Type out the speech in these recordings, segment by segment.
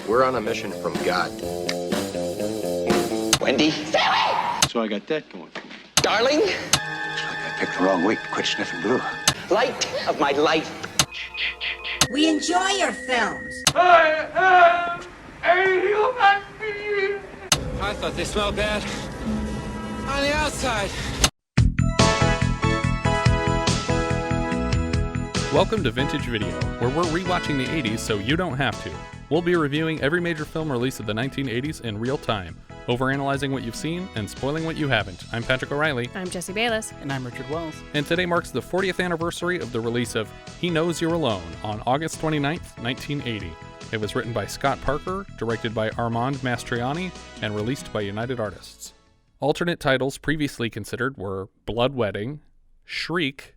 We're on a mission from God. Wendy? Sarah! So I got that going for me. Darling? Looks like I picked the wrong week to quit sniffing glue. Light of my life. We enjoy your films. I am a human being. I thought they smelled bad on the outside. Welcome to Vintage Video, where we're rewatching the 80s so you don't have to. We'll be reviewing every major film release of the 1980s in real time, overanalyzing what you've seen and spoiling what you haven't. I'm Patrick O'Reilly. I'm Jesse Bayless. And I'm Richard Wells. And today marks the 40th anniversary of the release of He Knows You're Alone on August 29th, 1980. It was written by Scott Parker, directed by Armand Mastroianni, and released by United Artists. Alternate titles previously considered were Blood Wedding, Shriek,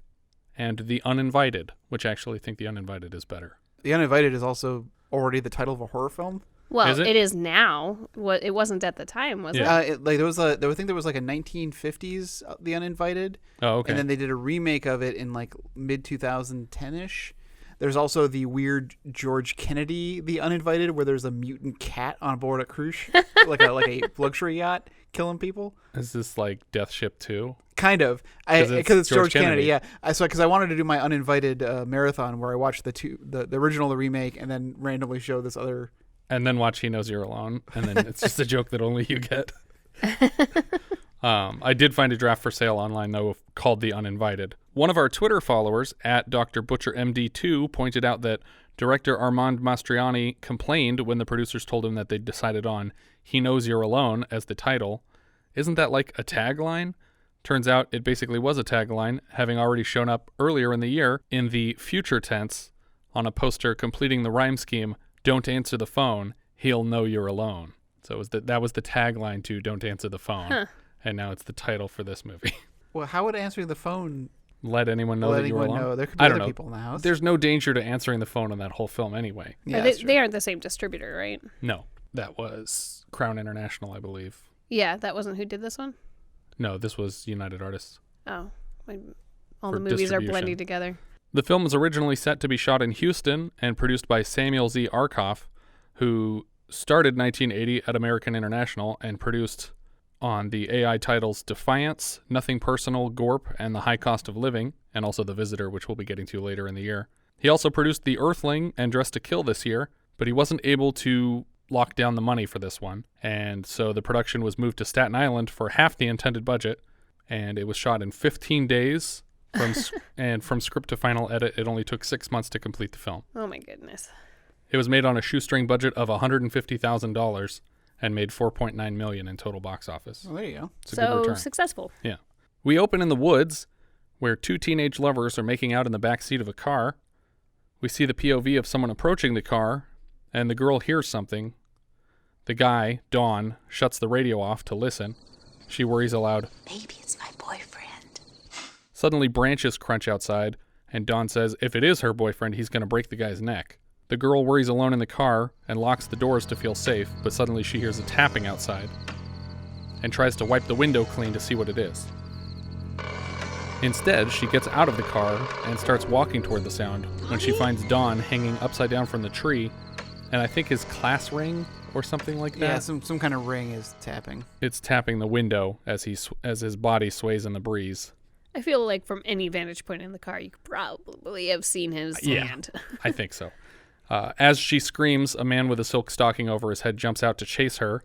and The Uninvited, which I actually think The Uninvited is better. The Uninvited is also already the title of a horror film. Well, it is now. It wasn't at the time, was it? There was a 1950s The Uninvited. Oh, okay. And then they did a remake of it in like mid 2010ish. There's also the weird George Kennedy The Uninvited, where there's a mutant cat on board a cruise ship, like a luxury yacht, killing people. Is this like Death Ship 2? Kind of, because it's George Kennedy. Yeah, because I wanted to do my Uninvited marathon where I watched the original, the remake, and then randomly show this other. And then watch He Knows You're Alone, and then it's just a joke that only you get. I did find a draft for sale online, though, called The Uninvited. One of our Twitter followers, at Dr. Butcher MD2, pointed out that director Armand Mastroianni complained when the producers told him that they'd decided on He Knows You're Alone as the title. Isn't that like a tagline? Turns out it basically was a tagline, having already shown up earlier in the year in the future tense on a poster completing the rhyme scheme, "Don't answer the phone, he'll know you're alone." So it was that was the tagline to "Don't Answer the Phone," and now it's the title for this movie. Well, how would answering the phone let anyone know that you're alone? Know. There could be other people in the house. There's no danger to answering the phone in that whole film anyway. Yeah, they aren't the same distributor, right? No, that was Crown International, I believe. Yeah, that wasn't who did this one? No, this was United Artists. Oh, all the movies are blending together. The film was originally set to be shot in Houston and produced by Samuel Z. Arkoff, who started 1980 at American International and produced on the AI titles Defiance, Nothing Personal, Gorp, and The High Cost of Living, and also The Visitor, which we'll be getting to later in the year. He also produced The Earthling and Dressed to Kill this year, but he wasn't able to lock down the money for this one, and so the production was moved to Staten Island for half the intended budget, and it was shot in 15 days, and from script to final edit, it only took 6 months to complete the film. Oh my goodness. It was made on a shoestring budget of $150,000 and made $4.9 million in total box office. Well, there you go. It's a good return. Successful. Yeah. We open in the woods, where two teenage lovers are making out in the back seat of a car. We see the POV of someone approaching the car, and the girl hears something. The guy, Dawn, shuts the radio off to listen. She worries aloud, "Maybe it's my boyfriend." Suddenly branches crunch outside, and Dawn says if it is her boyfriend, he's going to break the guy's neck. The girl worries alone in the car and locks the doors to feel safe, but suddenly she hears a tapping outside and tries to wipe the window clean to see what it is. Instead, she gets out of the car and starts walking toward the sound when she finds Dawn hanging upside down from the tree, and I think his class ring or something like that. Yeah, some kind of ring is tapping. It's tapping the window as his body sways in the breeze. I feel like from any vantage point in the car, you could probably have seen his hand. I think so. As she screams, a man with a silk stocking over his head jumps out to chase her,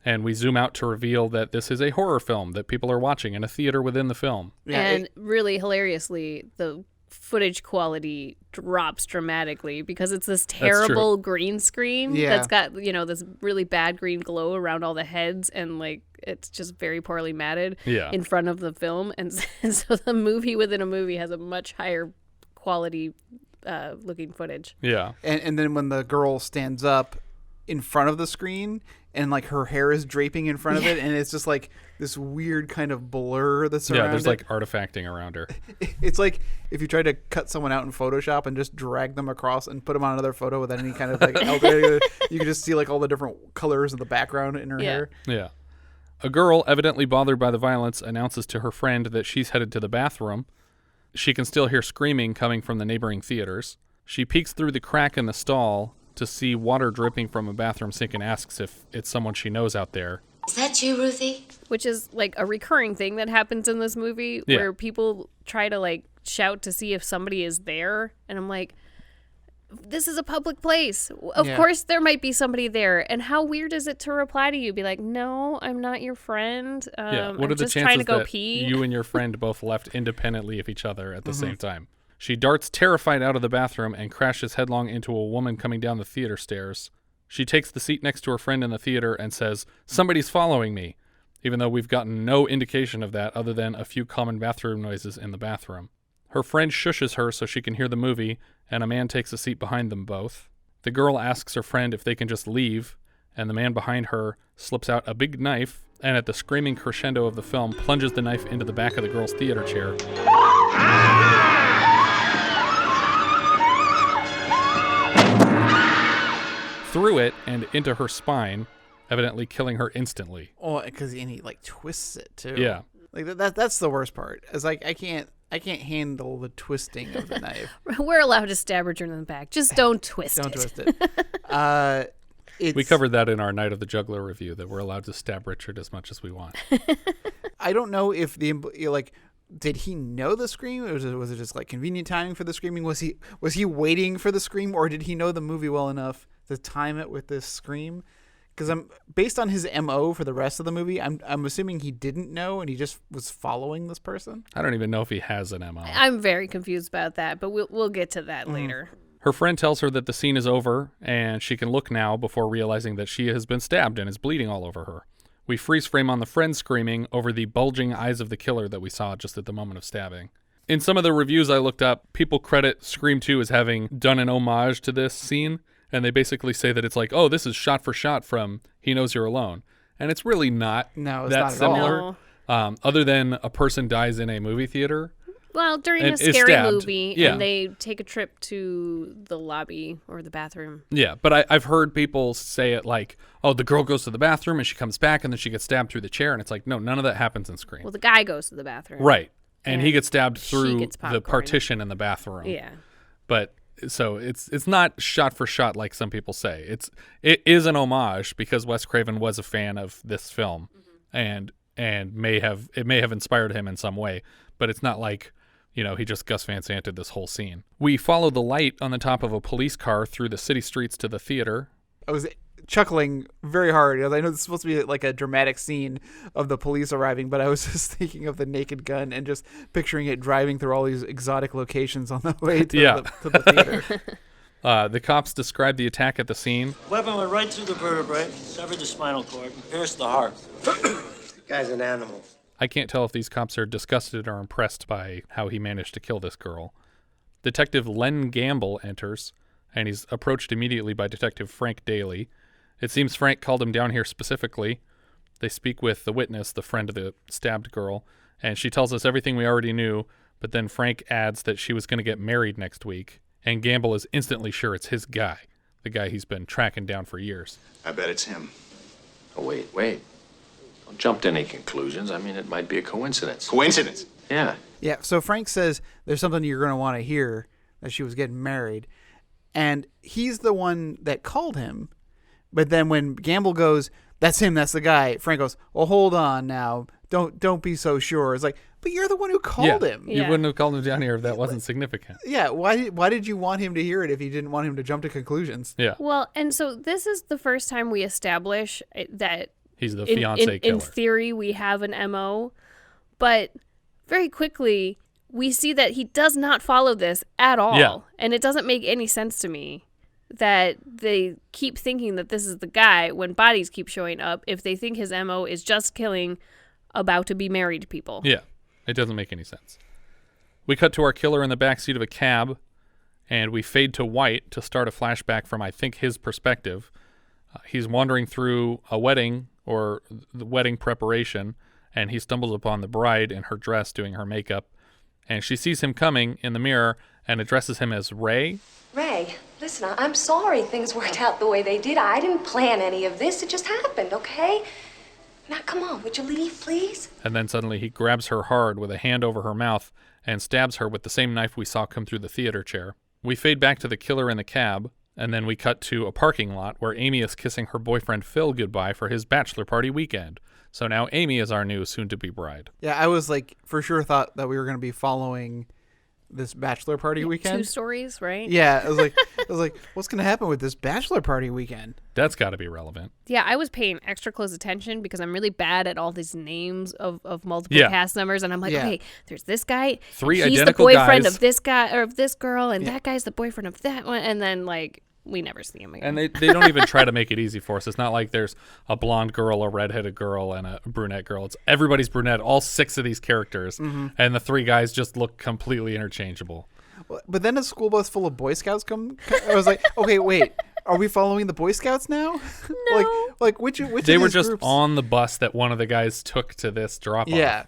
and we zoom out to reveal that this is a horror film that people are watching in a theater within the film. Yeah, and really hilariously, the footage quality drops dramatically because it's this terrible green screen that's got, this really bad green glow around all the heads, and like it's just very poorly matted in front of the film. And so the movie within a movie has a much higher quality looking footage. Yeah. And then when the girl stands up in front of the screen and like her hair is draping in front of it, and it's just like this weird kind of blur that's around it. Yeah, there's like artifacting around her. It's like if you try to cut someone out in Photoshop and just drag them across and put them on another photo without any kind of like you can just see like all the different colors in the background in her hair. Yeah. A girl, evidently bothered by the violence, announces to her friend that she's headed to the bathroom. She can still hear screaming coming from the neighboring theaters. She peeks through the crack in the stall to see water dripping from a bathroom sink and asks if it's someone she knows out there. Is that you, Ruthie? Which is like a recurring thing that happens in this movie where people try to like shout to see if somebody is there. And I'm like, this is a public place. Of course there might be somebody there. And how weird is it to reply to you? Be like, no, I'm not your friend. What are I'm the just chances trying to go that pee. you and your friend both left independently of each other at the same time? She darts terrified out of the bathroom and crashes headlong into a woman coming down the theater stairs. She takes the seat next to her friend in the theater and says, "Somebody's following me," even though we've gotten no indication of that other than a few common bathroom noises in the bathroom. Her friend shushes her so she can hear the movie, and a man takes a seat behind them both. The girl asks her friend if they can just leave, and the man behind her slips out a big knife, and at the screaming crescendo of the film, plunges the knife into the back of the girl's theater chair. Through it and into her spine, evidently killing her instantly. Oh, because he like twists it too. Yeah. Like that's the worst part. It's like I can't handle the twisting of the knife. We're allowed to stab Richard in the back. Just don't twist it. Don't twist it. We covered that in our Night of the Juggler review, that we're allowed to stab Richard as much as we want. I don't know if did he know the scream, or was it just like convenient timing for the screaming? Was he waiting for the scream, or did he know the movie well enough to time it with this scream? Because I'm based on his MO for the rest of the movie, I'm assuming he didn't know and he just was following this person. I don't even know if he has an MO. I'm very confused about that, but we'll get to that later. Her friend tells her that the scene is over and she can look now before realizing that she has been stabbed and is bleeding all over her. We freeze frame on the friend screaming over the bulging eyes of the killer that we saw just at the moment of stabbing. In some of the reviews I looked up, people credit Scream 2 as having done an homage to this scene, and they basically say that it's like, oh, this is shot for shot from He Knows You're Alone. And it's really not that not similar. No. Other than a person dies in a movie theater. Well, during a and is scary stabbed. movie, Yeah. and they take a trip to the lobby or the bathroom. Yeah, but I've heard people say it like, oh, the girl goes to the bathroom and she comes back and then she gets stabbed through the chair. And it's like, no, none of that happens in Scream. Well, the guy goes to the bathroom. Right. And he and gets stabbed she through gets the popcorn. partition in the bathroom. Yeah. But so it's not shot for shot like some people say. It is an homage because Wes Craven was a fan of this film, and may have inspired him in some way. But it's not like, he just Gus Van Santed this whole scene. We follow the light on the top of a police car through the city streets to the theater. I was chuckling very hard. I know this is supposed to be like a dramatic scene of the police arriving, but I was just thinking of the Naked Gun and just picturing it driving through all these exotic locations on the way to the theater. The cops describe the attack at the scene. Weapon went right through the vertebrae, severed the spinal cord, and pierced the heart. The guy's an animal. I can't tell if these cops are disgusted or impressed by how he managed to kill this girl. Detective Len Gamble enters, and he's approached immediately by Detective Frank Daley. It seems Frank called him down here specifically. They speak with the witness, the friend of the stabbed girl, and she tells us everything we already knew, but then Frank adds that she was going to get married next week, and Gamble is instantly sure it's his guy, the guy he's been tracking down for years. I bet it's him. Oh, wait. Don't jump to any conclusions. I mean, it might be a coincidence. Coincidence? Yeah. Yeah, so Frank says there's something you're going to want to hear, that she was getting married. And he's the one that called him. But then when Gamble goes, that's him, that's the guy, Frank goes, well, hold on now. Don't be so sure. It's like, but you're the one who called him. You wouldn't have called him down here if that wasn't significant. Yeah, why did you want him to hear it if you didn't want him to jump to conclusions? Yeah. Well, and so this is the first time we establish that he's the fiancé killer. In theory, we have an MO, but very quickly we see that he does not follow this at all. Yeah. And it doesn't make any sense to me that they keep thinking that this is the guy when bodies keep showing up if they think his MO is just killing about to be married people. Yeah, it doesn't make any sense. We cut to our killer in the backseat of a cab, and we fade to white to start a flashback from, I think, his perspective. He's wandering through a wedding or the wedding preparation, and he stumbles upon the bride in her dress doing her makeup, and she sees him coming in the mirror and addresses him as Ray. Ray, listen, I'm sorry things worked out the way they did. I didn't plan any of this. It just happened, okay? Now, come on, would you leave, please? And then suddenly he grabs her hard with a hand over her mouth and stabs her with the same knife we saw come through the theater chair. We fade back to the killer in the cab, And then we cut to a parking lot where Amy is kissing her boyfriend Phil goodbye for his bachelor party weekend. So now Amy is our new soon-to-be bride. Yeah, I was like, for sure thought that we were going to be following this bachelor party weekend. 2 stories, right? Yeah, I was like, what's going to happen with this bachelor party weekend? That's got to be relevant. Yeah, I was paying extra close attention because I'm really bad at all these names of multiple cast members, and I'm like, okay, there's this guy. 3 he's identical the boyfriend guys. of this guy or of this girl, and that guy's the boyfriend of that one, and then like we never see him again. And they don't even try to make it easy for us. It's not like there's a blonde girl, a redheaded girl, and a brunette girl. It's everybody's brunette, all 6 of these characters, and the 3 guys just look completely interchangeable. But then a school bus full of Boy Scouts come. I was like, okay, wait, are we following the Boy Scouts now? No. like which They of were these just groups? on the bus that one of the guys took to this drop-off. Yeah.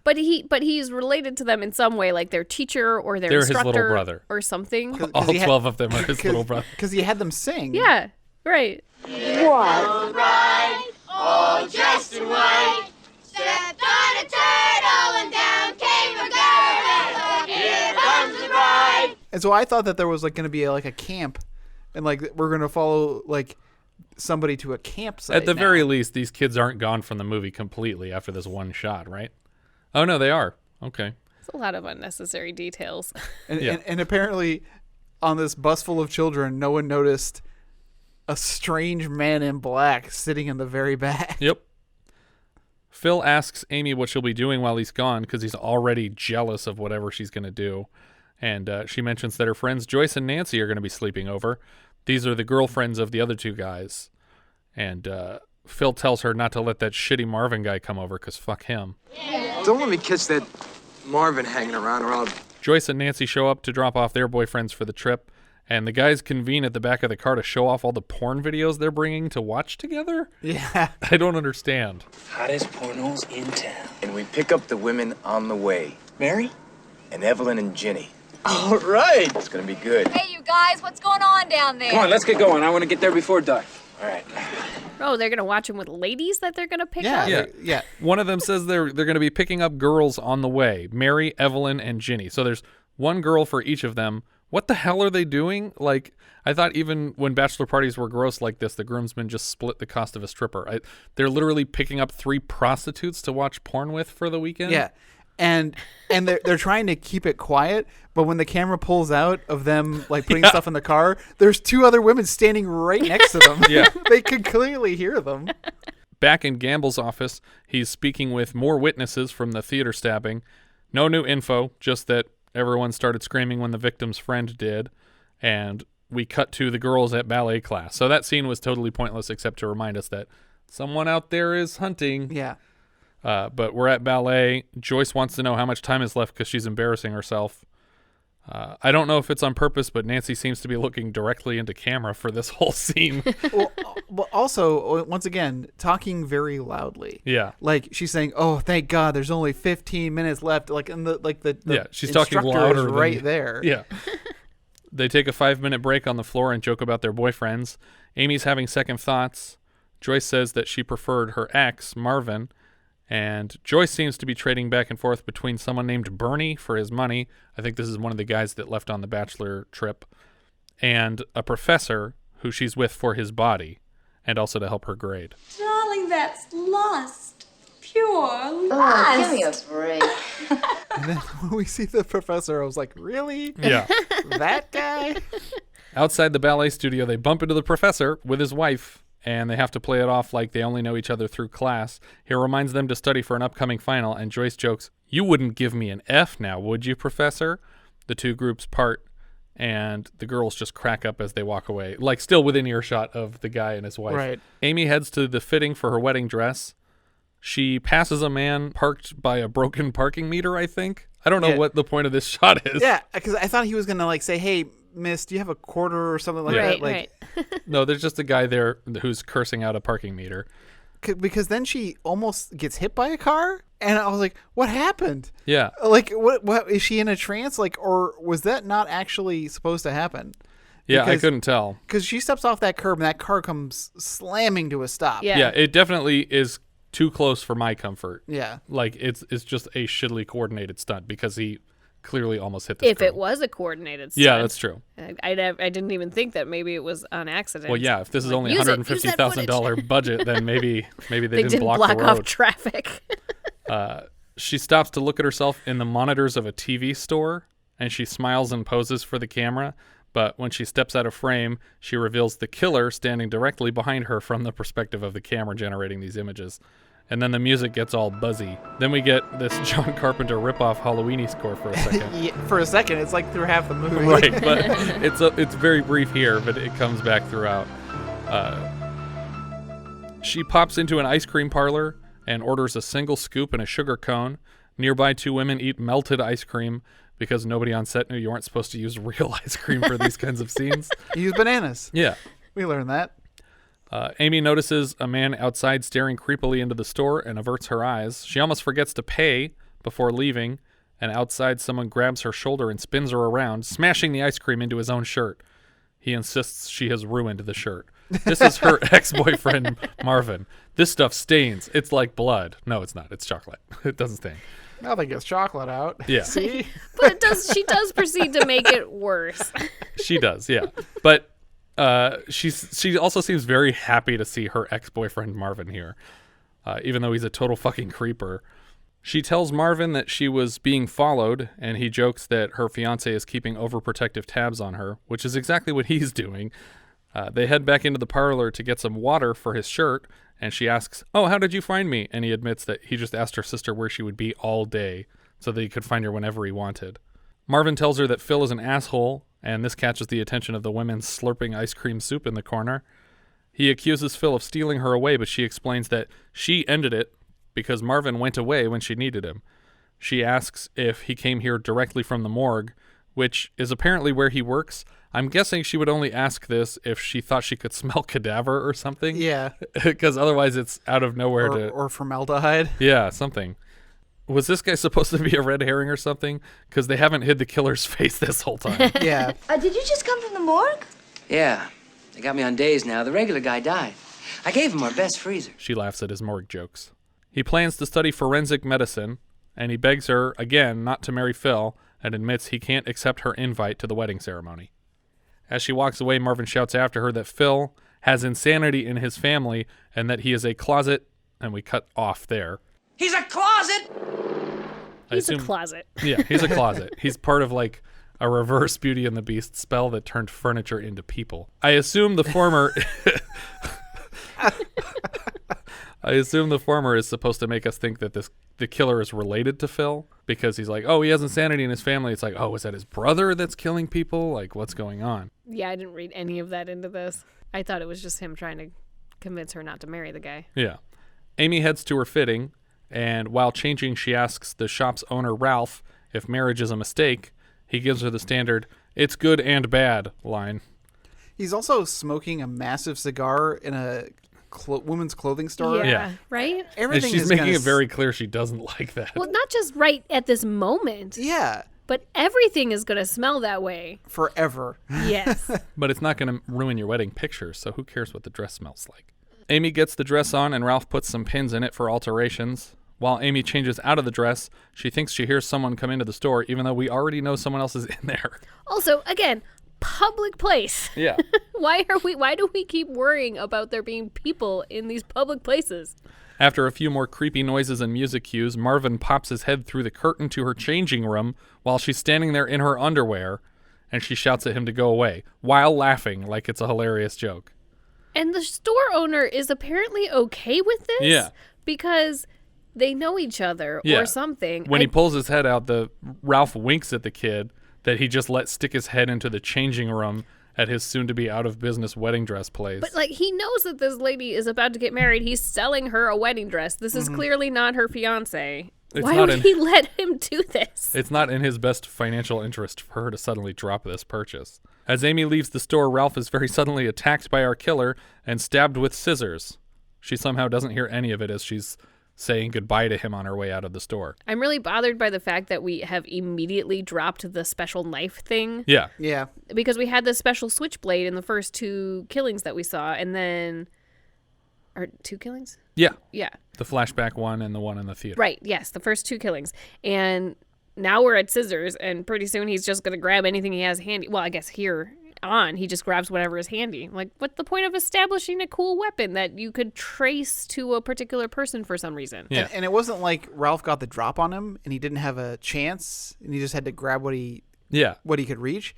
But he's related to them in some way, like their teacher or their They're his instructor little brother. or something. All 12 of them are his little brother. Because he had them sing. Yeah, right. All right, all dressed in white. Stepped on a turtle and down came a girl. Here comes the bride. And so I thought that there was like going to be like a camp, and like we're going to follow like somebody to a campsite. At the very least, these kids aren't gone from the movie completely after this one shot, right? Oh, no, they are. Okay. It's a lot of unnecessary details. And apparently on this bus full of children, no one noticed a strange man in black sitting in the very back. Yep. Phil asks Amy what she'll be doing while he's gone because he's already jealous of whatever she's going to do. And she mentions that her friends Joyce and Nancy are going to be sleeping over. These are the girlfriends of the other 2 guys. And Phil tells her not to let that shitty Marvin guy come over because fuck him. Don't let me kiss that Marvin hanging around or I'll... Joyce and Nancy show up to drop off their boyfriends for the trip. And the guys convene at the back of the car to show off all the porn videos they're bringing to watch together? Yeah. I don't understand. Hottest pornos in town. And we pick up the women on the way. Mary? And Evelyn and Ginny. All right. It's gonna be good. Hey, you guys, what's going on down there? Come on, let's get going. I want to get there before dark. All right. Oh, they're going to watch him with ladies that they're going to pick Yeah. up? Yeah. One of them says they're going to be picking up girls on the way. Mary, Evelyn, and Ginny. So there's one girl for each of them. What the hell are they doing? Like, I thought even when bachelor parties were gross like this, the groomsmen just split the cost of a stripper. They're literally picking up 3 prostitutes to watch porn with for the weekend? Yeah. And they're trying to keep it quiet, but when the camera pulls out of them like putting stuff in the car, there's 2 other women standing right next to them. Yeah. They could clearly hear them. Back in Gamble's office, he's speaking with more witnesses from the theater stabbing. No new info, just that everyone started screaming when the victim's friend did. And we cut to the girls at ballet class. So that scene was totally pointless except to remind us that someone out there is hunting. Yeah. But we're at ballet. Joyce wants to know how much time is left because she's embarrassing herself. I don't know if it's on purpose, but Nancy seems to be looking directly into camera for this whole scene. Well, also, once again, talking very loudly. Yeah. Like she's saying, "Oh, thank God, there's only 15 minutes left." Like, and the yeah, she's talking instructor louder is right there. Yeah. They take a 5-minute break on the floor and joke about their boyfriends. Amy's having second thoughts. Joyce says that she preferred her ex, Marvin. And Joyce seems to be trading back and forth between someone named Bernie for his money. I think this is one of the guys that left on the bachelor trip. And a professor who she's with for his body and also to help her grade. Darling, that's lust. Pure lust. Oh, give me a break. And then when we see the professor, I was like, really? Yeah. That guy? Outside the ballet studio, they bump into the professor with his wife, and they have to play it off like they only know each other through class. He reminds them to study for an upcoming final, and Joyce jokes, "You wouldn't give me an F now, would you, Professor?" The 2 groups part, and the girls just crack up as they walk away, like still within earshot of the guy and his wife. Right. Amy heads to the fitting for her wedding dress. She passes a man parked by a broken parking meter, I think. I don't know what the point of this shot is. Yeah, because I thought he was going to like say, "Hey, miss, do you have a quarter or something like that?" Like, No, there's just a guy there who's cursing out a parking meter. Because then she almost gets hit by a car, and I was like, "What happened?" Yeah. Like, what is she in a trance? Like, or was that not actually supposed to happen? Yeah, I couldn't tell. Because she steps off that curb, and that car comes slamming to a stop. Yeah, it definitely is too close for my comfort. Yeah. Like, it's just a shittily coordinated stunt because he clearly almost hit the If screen. it was a coordinated stunt. Yeah, that's true. I didn't even think that maybe it was on accident. Well, yeah, if this is Like, only use $150,000 budget, then maybe they didn't block block the road. off traffic. She stops to look at herself in the monitors of a TV store, and she smiles and poses for the camera. But when she steps out of frame, she reveals the killer standing directly behind her from the perspective of the camera generating these images. And then the music gets all buzzy. Then we get this John Carpenter ripoff Halloween-y score for a second. Yeah, for a second, it's like through half the movie. Right, but it's very brief here, but it comes back throughout. She pops into an ice cream parlor and orders a single scoop and a sugar cone. Nearby, two women eat melted ice cream because nobody on set knew you weren't supposed to use real ice cream for these kinds of scenes. Use bananas. Yeah. We learned that. Amy notices a man outside staring creepily into the store and averts her eyes. She almost forgets to pay before leaving, and outside someone grabs her shoulder and spins her around, smashing the ice cream into his own shirt. He insists she has ruined the shirt. This is her ex-boyfriend, Marvin. This stuff stains. It's like blood. No, it's not. It's chocolate. It doesn't stain. Nothing gets chocolate out. Yeah. See? But she does proceed to make it worse. She does, yeah. But she also seems very happy to see her ex-boyfriend Marvin here, even though he's a total fucking creeper. She tells Marvin that she was being followed, and he jokes that her fiancé is keeping overprotective tabs on her, which is exactly what he's doing. They head back into the parlor to get some water for his shirt, and she asks, "Oh, how did you find me?" And he admits that he just asked her sister where she would be all day so that he could find her whenever he wanted. Marvin tells her that Phil is an asshole, and this catches the attention of the women slurping ice cream soup in the corner. He accuses Phil of stealing her away, but she explains that she ended it because Marvin went away when she needed him. She asks if he came here directly from the morgue, which is apparently where he works. I'm guessing she would only ask this if she thought she could smell cadaver or something. Yeah. Because otherwise it's out of nowhere or formaldehyde. Yeah, something. Was this guy supposed to be a red herring or something? Because they haven't hid the killer's face this whole time. Yeah. Did you just come from the morgue? Yeah. They got me on days now. The regular guy died. I gave him our best freezer. She laughs at his morgue jokes. He plans to study forensic medicine, and he begs her, again, not to marry Phil, and admits he can't accept her invite to the wedding ceremony. As she walks away, Marvin shouts after her that Phil has insanity in his family and that he is a closet, and we cut off there. He's a closet! He's a closet. Yeah, he's a closet. He's part of, like, a reverse Beauty and the Beast spell that turned furniture into people. I assume the former... I assume the former is supposed to make us think that the killer is related to Phil, because he's like, oh, he has insanity in his family. It's like, oh, is that his brother that's killing people? Like, what's going on? Yeah, I didn't read any of that into this. I thought it was just him trying to convince her not to marry the guy. Yeah. Amy heads to her fitting, and while changing, she asks the shop's owner, Ralph, if marriage is a mistake. He gives her the standard, "It's good and bad" line. He's also smoking a massive cigar in a women's clothing store. Yeah. Right? Everything and she's is making it very clear she doesn't like that. Well, not just right at this moment. Yeah. But everything is going to smell that way. Forever. Yes. But it's not going to ruin your wedding pictures, so who cares what the dress smells like? Amy gets the dress on, and Ralph puts some pins in it for alterations. While Amy changes out of the dress, she thinks she hears someone come into the store, even though we already know someone else is in there. Also, again, public place. Yeah. Why do we keep worrying about there being people in these public places? After a few more creepy noises and music cues, Marvin pops his head through the curtain to her changing room while she's standing there in her underwear, and she shouts at him to go away, while laughing like it's a hilarious joke. And the store owner is apparently okay with this? Yeah. Because they know each other or something. When he pulls his head out, Ralph winks at the kid that he just let stick his head into the changing room at his soon-to-be out-of-business wedding dress place. But, like, he knows that this lady is about to get married. He's selling her a wedding dress. This is clearly not her fiancé. Why would he let him do this? It's not in his best financial interest for her to suddenly drop this purchase. As Amy leaves the store, Ralph is very suddenly attacked by our killer and stabbed with scissors. She somehow doesn't hear any of it as she's saying goodbye to him on her way out of the store. I'm really bothered by the fact that we have immediately dropped the special knife thing. Yeah. Yeah. Because we had the special switchblade in the first two killings that we saw, and then... Or two killings? Yeah. Yeah. The flashback one and the one in the theater. Right, yes, the first two killings. And now we're at scissors, and pretty soon he's just going to grab anything he has handy. Well, I guess here on, he just grabs whatever is handy. Like, what's the point of establishing a cool weapon that you could trace to a particular person for some reason? Yeah. And it wasn't like Ralph got the drop on him and he didn't have a chance and he just had to grab what he could reach.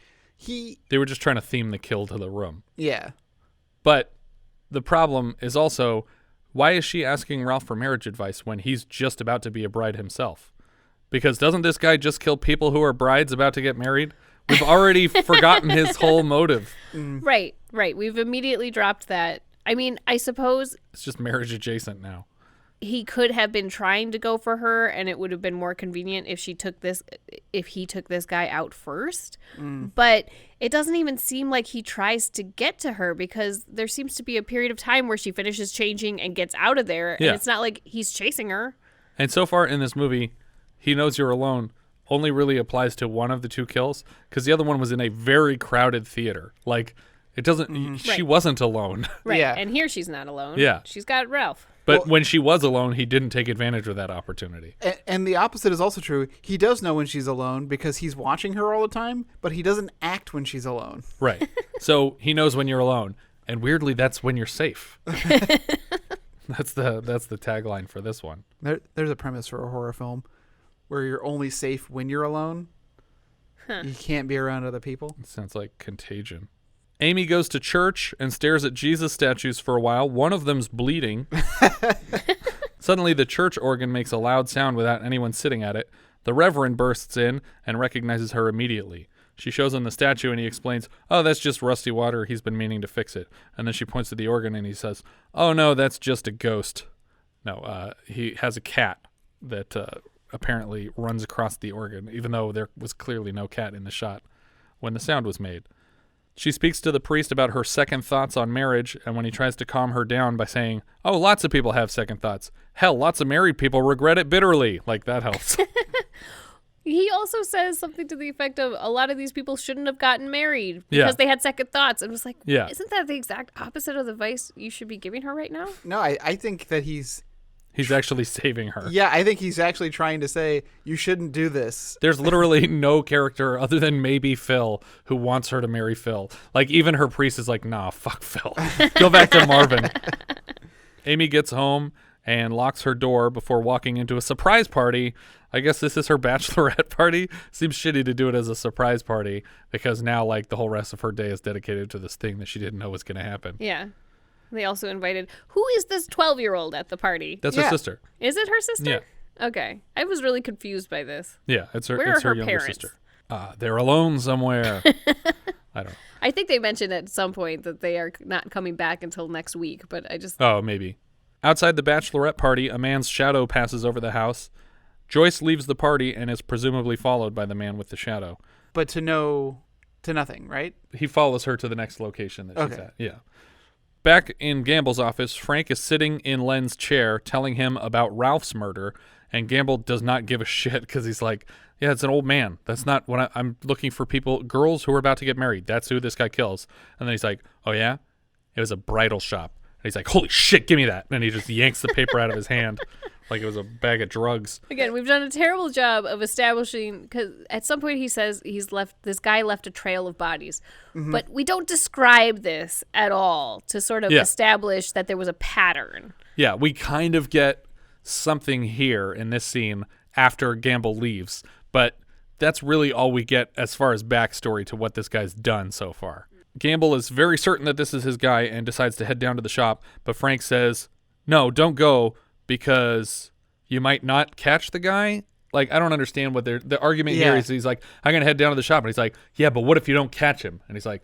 They were just trying to theme the kill to the room. Yeah. But the problem is also, why is she asking Ralph for marriage advice when he's just about to be a bride himself? Because doesn't this guy just kill people who are brides about to get married? We've already forgotten his whole motive. Right. We've immediately dropped that. I mean, I suppose it's just marriage adjacent now. He could have been trying to go for her, and it would have been more convenient if he took this guy out first. But it doesn't even seem like he tries to get to her, because there seems to be a period of time where she finishes changing and gets out of there, and it's not like he's chasing her. And so far in this movie, He Knows You're Alone only really applies to one of the two kills, because the other one was in a very crowded theater. Like, it doesn't. She wasn't alone. Right. Yeah. And here she's not alone. Yeah. She's got Ralph. But when she was alone, he didn't take advantage of that opportunity. And the opposite is also true. He does know when she's alone because he's watching her all the time, but he doesn't act when she's alone. Right. So he knows when you're alone, and weirdly, that's when you're safe. That's the tagline for this one. There's a premise for a horror film where you're only safe when you're alone. Huh. You can't be around other people. It sounds like Contagion. Amy goes to church and stares at Jesus statues for a while. One of them's bleeding. Suddenly, the church organ makes a loud sound without anyone sitting at it. The Reverend bursts in and recognizes her immediately. She shows him the statue and he explains, "Oh, that's just rusty water. He's been meaning to fix it." And then she points to the organ and he says, "Oh, no, that's just a ghost." No, he has a cat that apparently runs across the organ, even though there was clearly no cat in the shot when the sound was made. She speaks to the priest about her second thoughts on marriage, and when he tries to calm her down by saying, "Oh, lots of people have second thoughts. Hell, lots of married people regret it bitterly." Like, that helps. He also says something to the effect of, a lot of these people shouldn't have gotten married because they had second thoughts. And it was like, isn't that the exact opposite of the advice you should be giving her right now? No, I think that he's actually saving her. Yeah, I think he's actually trying to say, you shouldn't do this. There's literally no character other than maybe Phil who wants her to marry Phil. Like, even her priest is like, nah, fuck Phil. Go back to Marvin. Amy gets home and locks her door before walking into a surprise party. I guess this is her bachelorette party. Seems shitty to do it as a surprise party because now, like, the whole rest of her day is dedicated to this thing that she didn't know was going to happen. Yeah. They also invited, who is this 12-year-old at the party? That's her sister. Is it her sister? Yeah. Okay. I was really confused by this. Yeah, it's her younger parents? sister. They're alone somewhere. I don't know. I think they mentioned at some point that they are not coming back until next week, but I just... Oh, maybe. Outside the bachelorette party, a man's shadow passes over the house. Joyce leaves the party and is presumably followed by the man with the shadow. But to nothing, right? He follows her to the next location that she's at. Yeah. Back in Gamble's office, Frank is sitting in Len's chair telling him about Ralph's murder, and Gamble does not give a shit because he's like, yeah, it's an old man. That's not what I'm looking for. Girls who are about to get married. That's who this guy kills. And then he's like, oh yeah? It was a bridal shop. And he's like, holy shit, give me that. And he just yanks the paper out of his hand like it was a bag of drugs. Again, we've done a terrible job of establishing, because at some point he says this guy left a trail of bodies. Mm-hmm. But we don't describe this at all to sort of establish that there was a pattern. Yeah, we kind of get something here in this scene after Gamble leaves, but that's really all we get as far as backstory to what this guy's done so far. Gamble is very certain that this is his guy and decides to head down to the shop, but Frank says, no, don't go because you might not catch the guy. Like, I don't understand what the argument here is. He's like, I'm going to head down to the shop. And he's like, yeah, but what if you don't catch him? And he's like,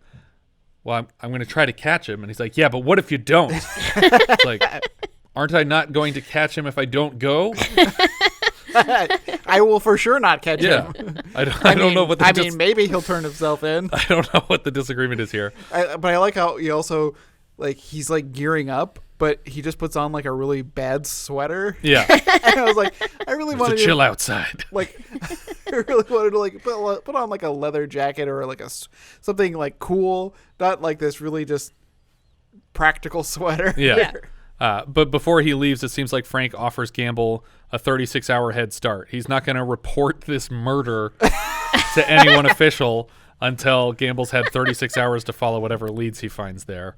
well, I'm going to try to catch him. And he's like, yeah, but what if you don't? It's like, aren't I not going to catch him if I don't go? I will for sure not catch him. I don't know what the maybe he'll turn himself in. I don't know what the disagreement is here. But I like how he also, like, he's like gearing up, but he just puts on like a really bad sweater. Yeah. And I was like, I really wanted to chill outside. Like, I really wanted to like put on like a leather jacket or like something like cool, not like this really just practical sweater. Yeah. But before he leaves, it seems like Frank offers Gamble a 36-hour head start. He's not going to report this murder to anyone official until Gamble's had 36 hours to follow whatever leads he finds there.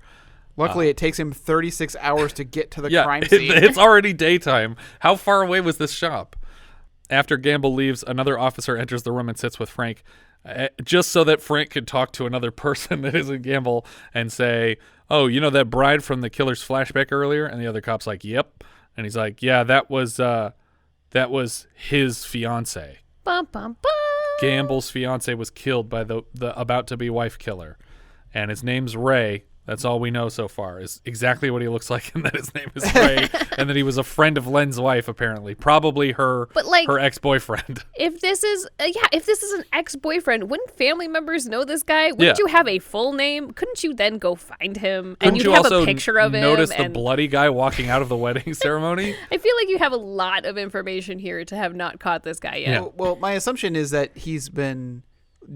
Luckily, it takes him 36 hours to get to the crime scene. It's already daytime. How far away was this shop? After Gamble leaves, another officer enters the room and sits with Frank, just so that Frank could talk to another person that isn't Gamble and say, oh, you know that bride from the killer's flashback earlier? And the other cop's like, yep. And he's like, yeah, that was his fiance. Bum, bum, bum. Gamble's fiance was killed by the about-to-be wife killer. And his name's Ray. That's all we know so far, is exactly what he looks like, and that his name is Ray, and that he was a friend of Len's wife, apparently. Probably her ex-boyfriend. If this is an ex-boyfriend, wouldn't family members know this guy? Wouldn't you have a full name? Couldn't you then go find him? Couldn't and you'd you have also a picture of him? Notice the bloody guy walking out of the wedding ceremony? I feel like you have a lot of information here to have not caught this guy yet. Yeah. Well, my assumption is that he's been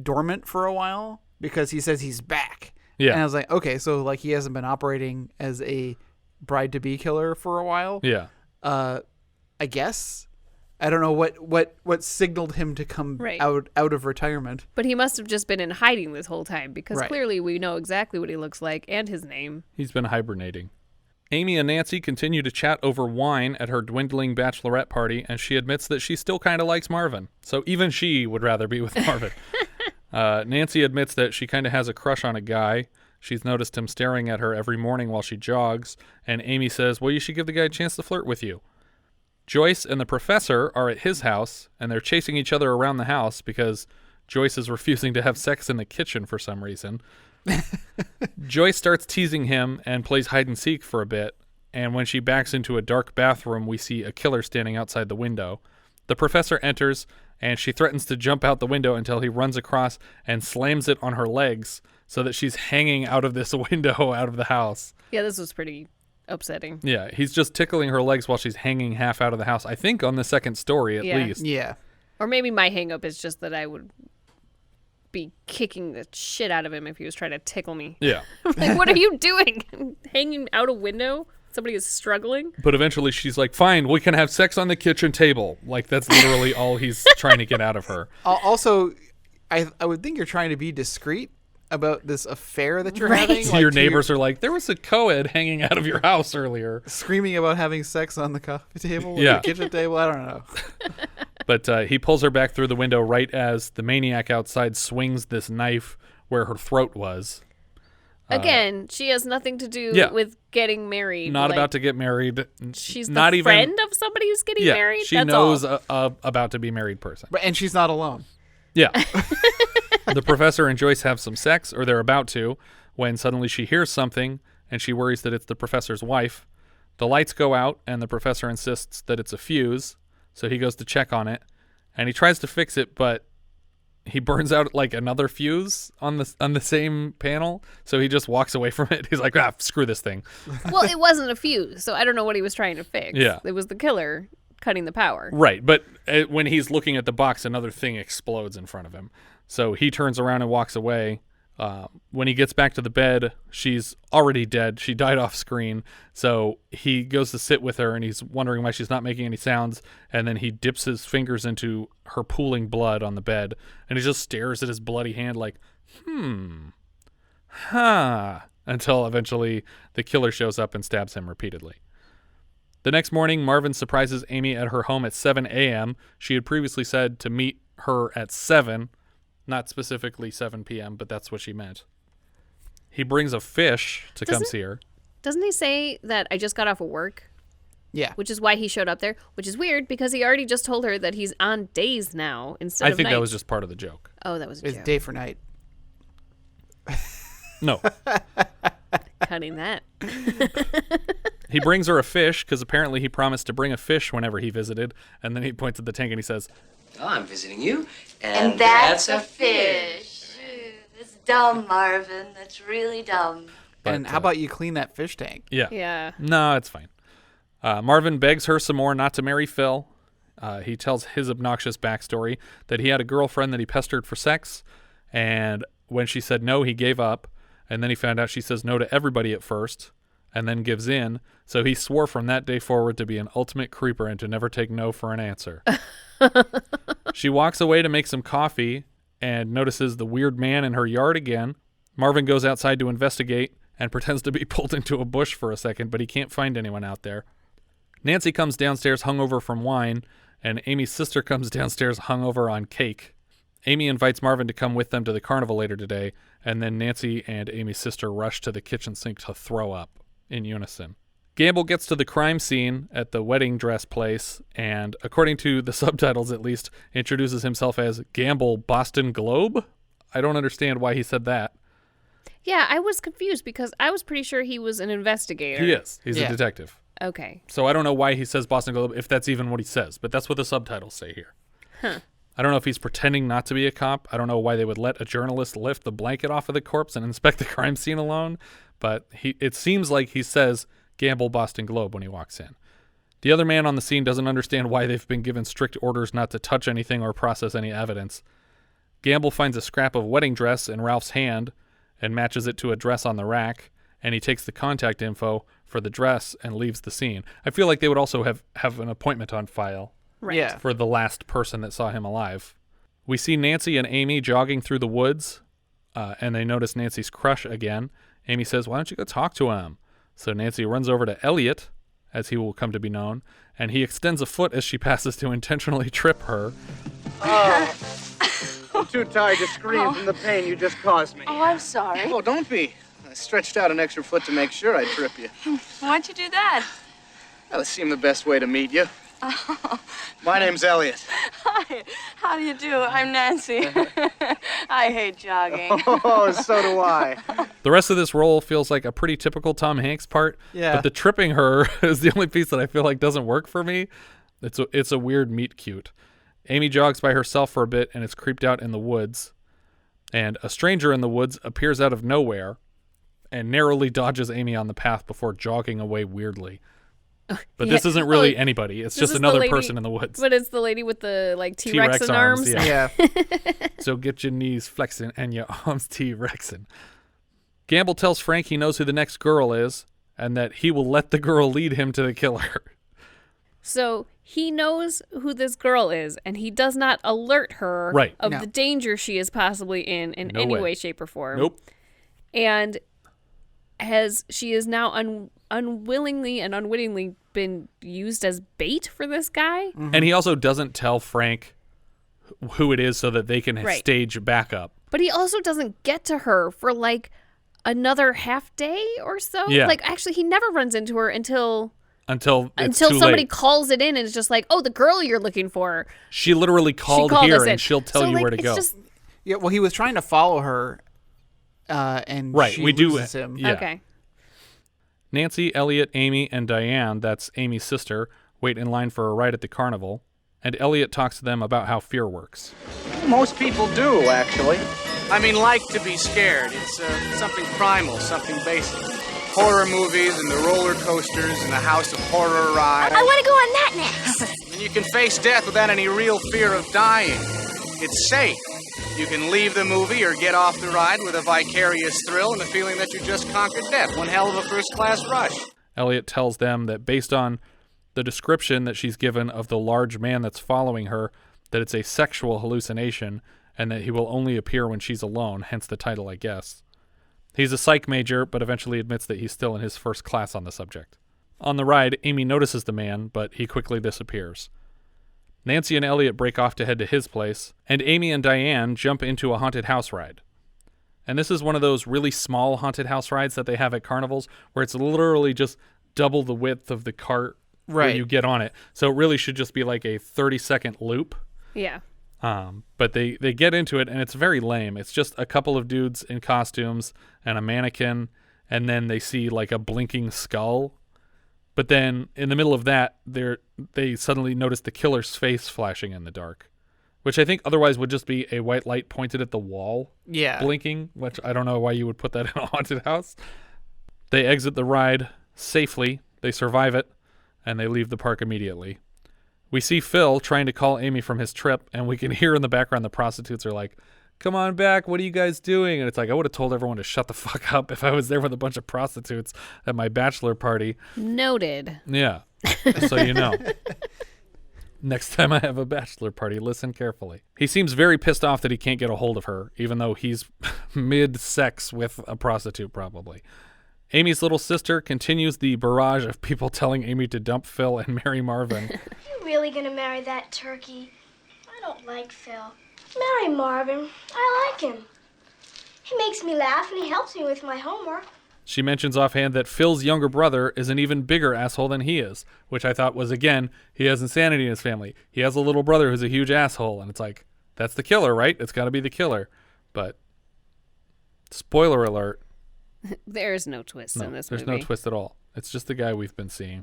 dormant for a while because he says he's back. Yeah. And I was like, okay, so like he hasn't been operating as a bride-to-be killer for a while. Yeah. I guess. I don't know what signaled him to come out of retirement. But he must have just been in hiding this whole time because clearly we know exactly what he looks like and his name. He's been hibernating. Amy and Nancy continue to chat over wine at her dwindling bachelorette party, and she admits that she still kind of likes Marvin. So even she would rather be with Marvin. Nancy admits that she kind of has a crush on a guy. She's noticed him staring at her every morning while she jogs, and Amy says, well, you should give the guy a chance to flirt with you. Joyce and the professor are at his house, and they're chasing each other around the house because Joyce is refusing to have sex in the kitchen for some reason. Joyce starts teasing him and plays hide and seek for a bit, and when she backs into a dark bathroom, we see a killer standing outside the window. The professor enters, and she threatens to jump out the window until he runs across and slams it on her legs so that she's hanging out of this window out of the house. Yeah, this was pretty upsetting. Yeah, he's just tickling her legs while she's hanging half out of the house. I think on the second story at least. Yeah. Or maybe my hang-up is just that I would be kicking the shit out of him if he was trying to tickle me. Yeah. Like, what are you doing? Hanging out a window? Somebody is struggling? But eventually she's like, fine, we can have sex on the kitchen table. Like, that's literally all he's trying to get out of her. Also, I would think you're trying to be discreet about this affair that you're having. Like, your neighbors are like, there was a co-ed hanging out of your house earlier. Screaming about having sex on the coffee table or the kitchen table. I don't know. But he pulls her back through the window right as the maniac outside swings this knife where her throat was. Again, she has nothing to do with getting married. Not about to get married. She's not the even friend of somebody who's getting married? She That's knows all. about to be married person. And she's not alone. Yeah. The professor and Joyce have some sex, or they're about to, when suddenly she hears something, and she worries that it's the professor's wife. The lights go out, and the professor insists that it's a fuse, so he goes to check on it, and he tries to fix it, but he burns out like another fuse on the same panel, so he just walks away from it. He's like, screw this thing. Well, it wasn't a fuse, so I don't know what he was trying to fix. Yeah. It was the killer cutting the power. Right, but when he's looking at the box, another thing explodes in front of him. So he turns around and walks away. When he gets back to the bed, she's already dead. She died off screen. So he goes to sit with her, and he's wondering why she's not making any sounds. And then he dips his fingers into her pooling blood on the bed, and he just stares at his bloody hand like, until eventually the killer shows up and stabs him repeatedly. The next morning, Marvin surprises Amy at her home at 7 a.m. She had previously said to meet her at 7. Not specifically 7 p.m., but that's what she meant. He brings a fish to come see her. Doesn't he say that I just got off of work? Yeah. Which is why he showed up there, which is weird because he already just told her that he's on days now instead of I think nights. that was just part of the joke. Oh, that was a It's joke. day for night. No. Cutting that. He brings her a fish because apparently he promised to bring a fish whenever he visited, and then he points at the tank and he says, Oh, I'm visiting you. And that's a fish. That's dumb, Marvin. That's really dumb. And how about you clean that fish tank? Yeah. Yeah. No, it's fine. Marvin begs her some more not to marry Phil. He tells his obnoxious backstory that he had a girlfriend that he pestered for sex, and when she said no, he gave up, and then he found out she says no to everybody at first, and then gives in, so he swore from that day forward to be an ultimate creeper and to never take no for an answer. She walks away to make some coffee and notices the weird man in her yard again. Marvin goes outside to investigate and pretends to be pulled into a bush for a second, but he can't find anyone out there. Nancy comes downstairs hungover from wine, and Amy's sister comes downstairs hungover on cake. Amy invites Marvin to come with them to the carnival later today, and then Nancy and Amy's sister rush to the kitchen sink to throw up in unison. Gamble gets to the crime scene at the wedding dress place, and according to the subtitles at least, introduces himself as Gamble Boston Globe? I don't understand why he said that. Yeah, I was confused because I was pretty sure he was an investigator. He is. He's a detective. Okay. So I don't know why he says Boston Globe, if that's even what he says, but that's what the subtitles say here. Huh. I don't know if he's pretending not to be a cop. I don't know why they would let a journalist lift the blanket off of the corpse and inspect the crime scene alone, but it seems like he says Gamble Boston Globe when he walks in. The other man on the scene doesn't understand why they've been given strict orders not to touch anything or process any evidence. Gamble finds a scrap of wedding dress in Ralph's hand and matches it to a dress on the rack, and he takes the contact info for the dress and leaves the scene. I feel like they would also have an appointment on file for the last person that saw him alive. We see Nancy and Amy jogging through the woods, and they notice Nancy's crush again. Amy says, "Why don't you go talk to him?" So Nancy runs over to Elliot, as he will come to be known, and he extends a foot as she passes to intentionally trip her. Oh, I'm too tired to scream from the pain you just caused me. Oh, I'm sorry. Oh, don't be. I stretched out an extra foot to make sure I'd trip you. Why'd you do that? Well, it seemed the best way to meet you. Oh. My name's Elliot. Hi. How do you do? I'm Nancy. I hate jogging. Oh, so do I. The rest of this role feels like a pretty typical Tom Hanks part, but the tripping her is the only piece that I feel like doesn't work for me. It's a weird meet cute. Amy jogs by herself for a bit and is creeped out in the woods, and a stranger in the woods appears out of nowhere and narrowly dodges Amy on the path before jogging away weirdly. But this isn't really anybody. It's just another person in the woods. But it's the lady with the T-Rex in arms. Yeah. So get your knees flexing and your arms T-Rexing. Gamble tells Frank he knows who the next girl is and that he will let the girl lead him to the killer. So he knows who this girl is, and he does not alert her of the danger she is possibly in any way, shape, or form. Nope. And she is now unwillingly and unwittingly been used as bait for this guy. Mm-hmm. And he also doesn't tell Frank who it is so that they can stage backup. But he also doesn't get to her for like another half day or so. Yeah. Like actually he never runs into her until it's too somebody late. calls it in and it's just like, oh, the girl you're looking for. She literally called here and she'll tell you where to go. Yeah, well, he was trying to follow her, and she loses him. Yeah. Okay. Nancy, Elliot, Amy, and Diane, that's Amy's sister, wait in line for a ride at the carnival, and Elliot talks to them about how fear works. Most people do, actually. I mean, like to be scared. It's something primal, something basic. Horror movies and the roller coasters and the House of Horror ride. I want to go on that next. And you can face death without any real fear of dying. It's safe. You can leave the movie or get off the ride with a vicarious thrill and the feeling that you just conquered death. One hell of a first-class rush. Elliot tells them that based on the description that she's given of the large man that's following her, that it's a sexual hallucination and that he will only appear when she's alone, hence the title, I guess. He's a psych major, but eventually admits that he's still in his first class on the subject. On the ride, Amy notices the man, but he quickly disappears. Nancy and Elliot break off to head to his place, and Amy and Diane jump into a haunted house ride. And this is one of those really small haunted house rides that they have at carnivals, where it's literally just double the width of the cart when you get on it. So it really should just be like a 30-second loop. Yeah. But they get into it, and it's very lame. It's just a couple of dudes in costumes and a mannequin, and then they see like a blinking skull. But then in the middle of that, they suddenly notice the killer's face flashing in the dark, which I think otherwise would just be a white light pointed at the wall, blinking, which I don't know why you would put that in a haunted house. They exit the ride safely, they survive it, and they leave the park immediately. We see Phil trying to call Amy from his trip, and we can hear in the background the prostitutes are like, come on back. What are you guys doing? And it's like, I would have told everyone to shut the fuck up if I was there with a bunch of prostitutes at my bachelor party. Noted. Yeah. So you know. Next time I have a bachelor party, listen carefully. He seems very pissed off that he can't get a hold of her, even though he's mid-sex with a prostitute probably. Amy's little sister continues the barrage of people telling Amy to dump Phil and marry Marvin. You really gonna marry that turkey? I don't like Phil. Marry Marvin. I like him. He makes me laugh and he helps me with my homework. She mentions offhand that Phil's younger brother is an even bigger asshole than he is, which I thought was, again, he has insanity in his family. He has a little brother who's a huge asshole, and it's like, that's the killer, right? It's got to be the killer. But, spoiler alert. There's no twist in this movie. There's no twist at all. It's just the guy we've been seeing.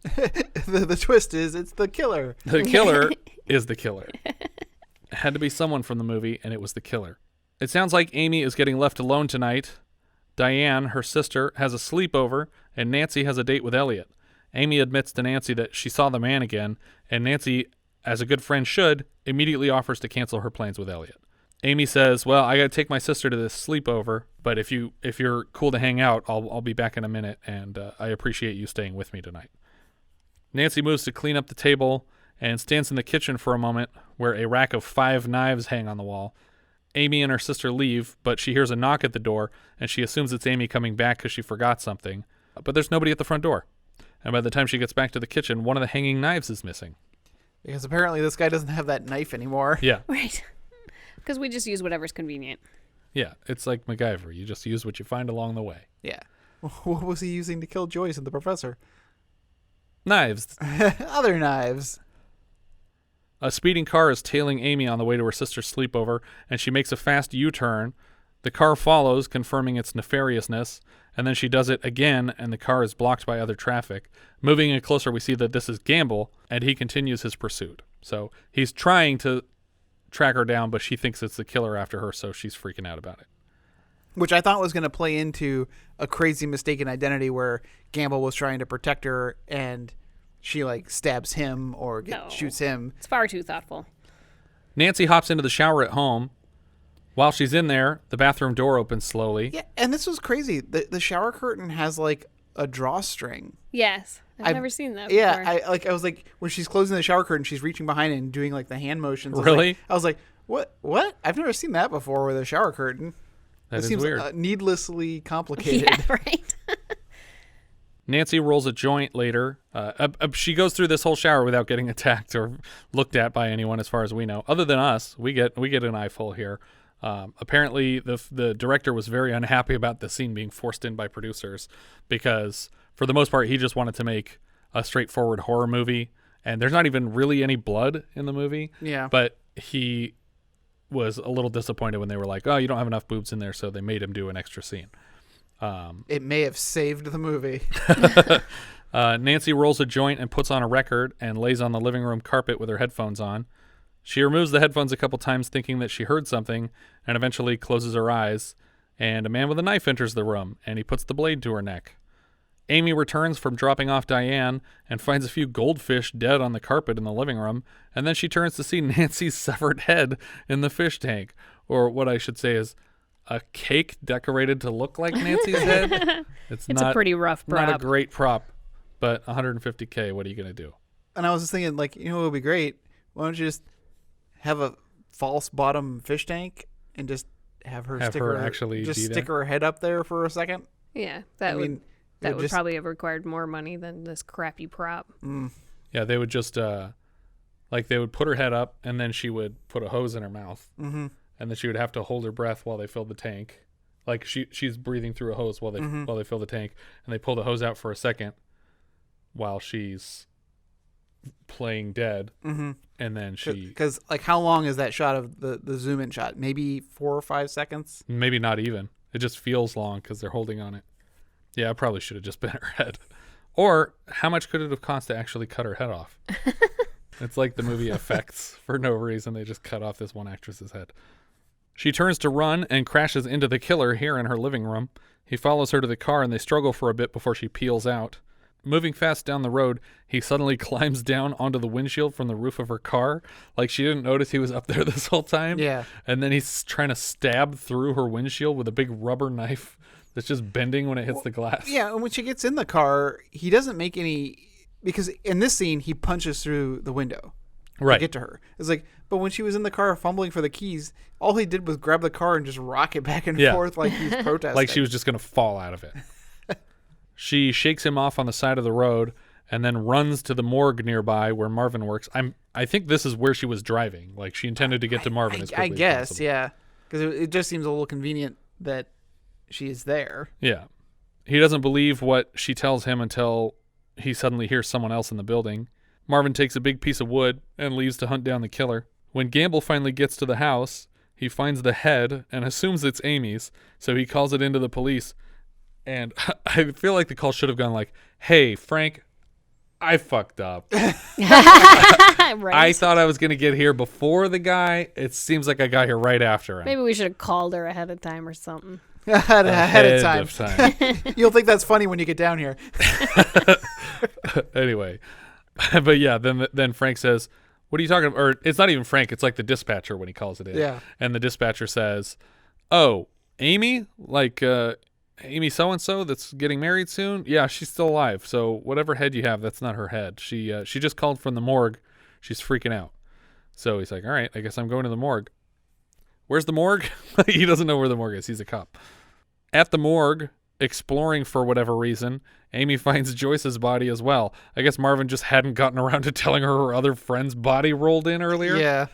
The twist is it's the killer. The killer is the killer. It had to be someone from the movie, and it was the killer. It sounds like Amy is getting left alone tonight. Diane, her sister, has a sleepover, and Nancy has a date with Elliot. Amy admits to Nancy that she saw the man again, and Nancy, as a good friend should, immediately offers to cancel her plans with Elliot. Amy says, well, I got to take my sister to this sleepover, but if you're cool to hang out, I'll be back in a minute, and I appreciate you staying with me tonight. Nancy moves to clean up the table and stands in the kitchen for a moment where a rack of 5 knives hang on the wall. Amy and her sister leave, but she hears a knock at the door, and she assumes it's Amy coming back because she forgot something. But there's nobody at the front door. And by the time she gets back to the kitchen, one of the hanging knives is missing. Because apparently this guy doesn't have that knife anymore. Yeah. Right. Because we just use whatever's convenient. Yeah, it's like MacGyver. You just use what you find along the way. Yeah. What was he using to kill Joyce and the professor? Knives. Other knives. A speeding car is tailing Amy on the way to her sister's sleepover, and she makes a fast U-turn. The car follows, confirming its nefariousness, and then she does it again, and the car is blocked by other traffic. Moving in closer, we see that this is Gamble, and he continues his pursuit. So he's trying to track her down, but she thinks it's the killer after her, so she's freaking out about it. Which I thought was going to play into a crazy mistaken identity where Gamble was trying to protect her, and she stabs him or shoots him. It's far too thoughtful. Nancy hops into the shower at home. While she's in there, the bathroom door opens slowly. Yeah, and this was crazy. The shower curtain has a drawstring. Yes. I've never seen that before. Yeah, I was like, when she's closing the shower curtain, she's reaching behind it and doing the hand motions. Really? I was like, what? I've never seen that before with a shower curtain. That seems weird. Needlessly complicated. Yeah, right. Nancy rolls a joint later. She goes through this whole shower without getting attacked or looked at by anyone, as far as we know. Other than us, we get an eyeful here. Apparently, the director was very unhappy about the scene being forced in by producers because, for the most part, he just wanted to make a straightforward horror movie, and there's not even really any blood in the movie. Yeah. But he was a little disappointed when they were like, "Oh, you don't have enough boobs in there," so they made him do an extra scene. It may have saved the movie. Nancy rolls a joint and puts on a record and lays on the living room carpet with her headphones on. She removes the headphones a couple times thinking that she heard something and eventually closes her eyes, and a man with a knife enters the room and he puts the blade to her neck. Amy returns from dropping off Diane and finds a few goldfish dead on the carpet in the living room, and then she turns to see Nancy's severed head in the fish tank, or what I should say is a cake decorated to look like Nancy's head. It's not a pretty rough prop. Not a great prop, but $150K, what are you going to do? And I was just thinking, what would be great? Why don't you just have a false bottom fish tank and just have her stick her head up there for a second? Yeah, that would probably have required more money than this crappy prop. Yeah, they would just they would put her head up and then she would put a hose in her mouth. Mm-hmm. And then she would have to hold her breath while they filled the tank. She's breathing through a hose while they fill the tank, and they pull the hose out for a second while she's playing dead. Mm-hmm. And then because how long is that shot of the zoom in shot? Maybe 4 or 5 seconds. Maybe not even. It just feels long because they're holding on it. Yeah, it probably should have just been her head. Or how much could it have cost to actually cut her head off? It's like the movie Effects. For no reason, they just cut off this one actress's head. She turns to run and crashes into the killer here in her living room. He follows her to the car and they struggle for a bit before she peels out. Moving fast down the road, he suddenly climbs down onto the windshield from the roof of her car. Like she didn't notice he was up there this whole time. Yeah. And then he's trying to stab through her windshield with a big rubber knife that's just bending when it hits the glass. Yeah, and when she gets in the car, he doesn't make any... Because in this scene, he punches through the window to get to her. It's like, but when she was in the car fumbling for the keys, all he did was grab the car and just rock it back and forth like he's protesting. Like she was just going to fall out of it. She shakes him off on the side of the road and then runs to the morgue nearby where Marvin works. I think this is where she was driving. Like she intended to get to Marvin as quickly I guess, as possible. yeah. Because it just seems a little convenient that she is there. Yeah. He doesn't believe what she tells him until he suddenly hears someone else in the building. Marvin takes a big piece of wood and leaves to hunt down the killer. When Gamble finally gets to the house, he finds the head and assumes it's Amy's, so he calls it into the police. And I feel like the call should have gone like, hey, Frank, I fucked up. Right. I thought I was going to get here before the guy. It seems like I got here right after him. Maybe we should have called her ahead of time or something. ahead of time. You'll think that's funny when you get down here. Anyway. But yeah, then Frank says, what are you talking about? Or it's not even Frank. It's like the dispatcher when he calls it in. Yeah. And the dispatcher says, oh, Amy? Like, Amy so-and-so that's getting married soon? Yeah, she's still alive. So whatever head you have, that's not her head. She just called from the morgue. She's freaking out. So he's like, all right, I guess I'm going to the morgue. Where's the morgue? He doesn't know where the morgue is. He's a cop. At the morgue, exploring for whatever reason, Amy finds Joyce's body as well. I guess Marvin just hadn't gotten around to telling her other friend's body rolled in earlier. Yeah.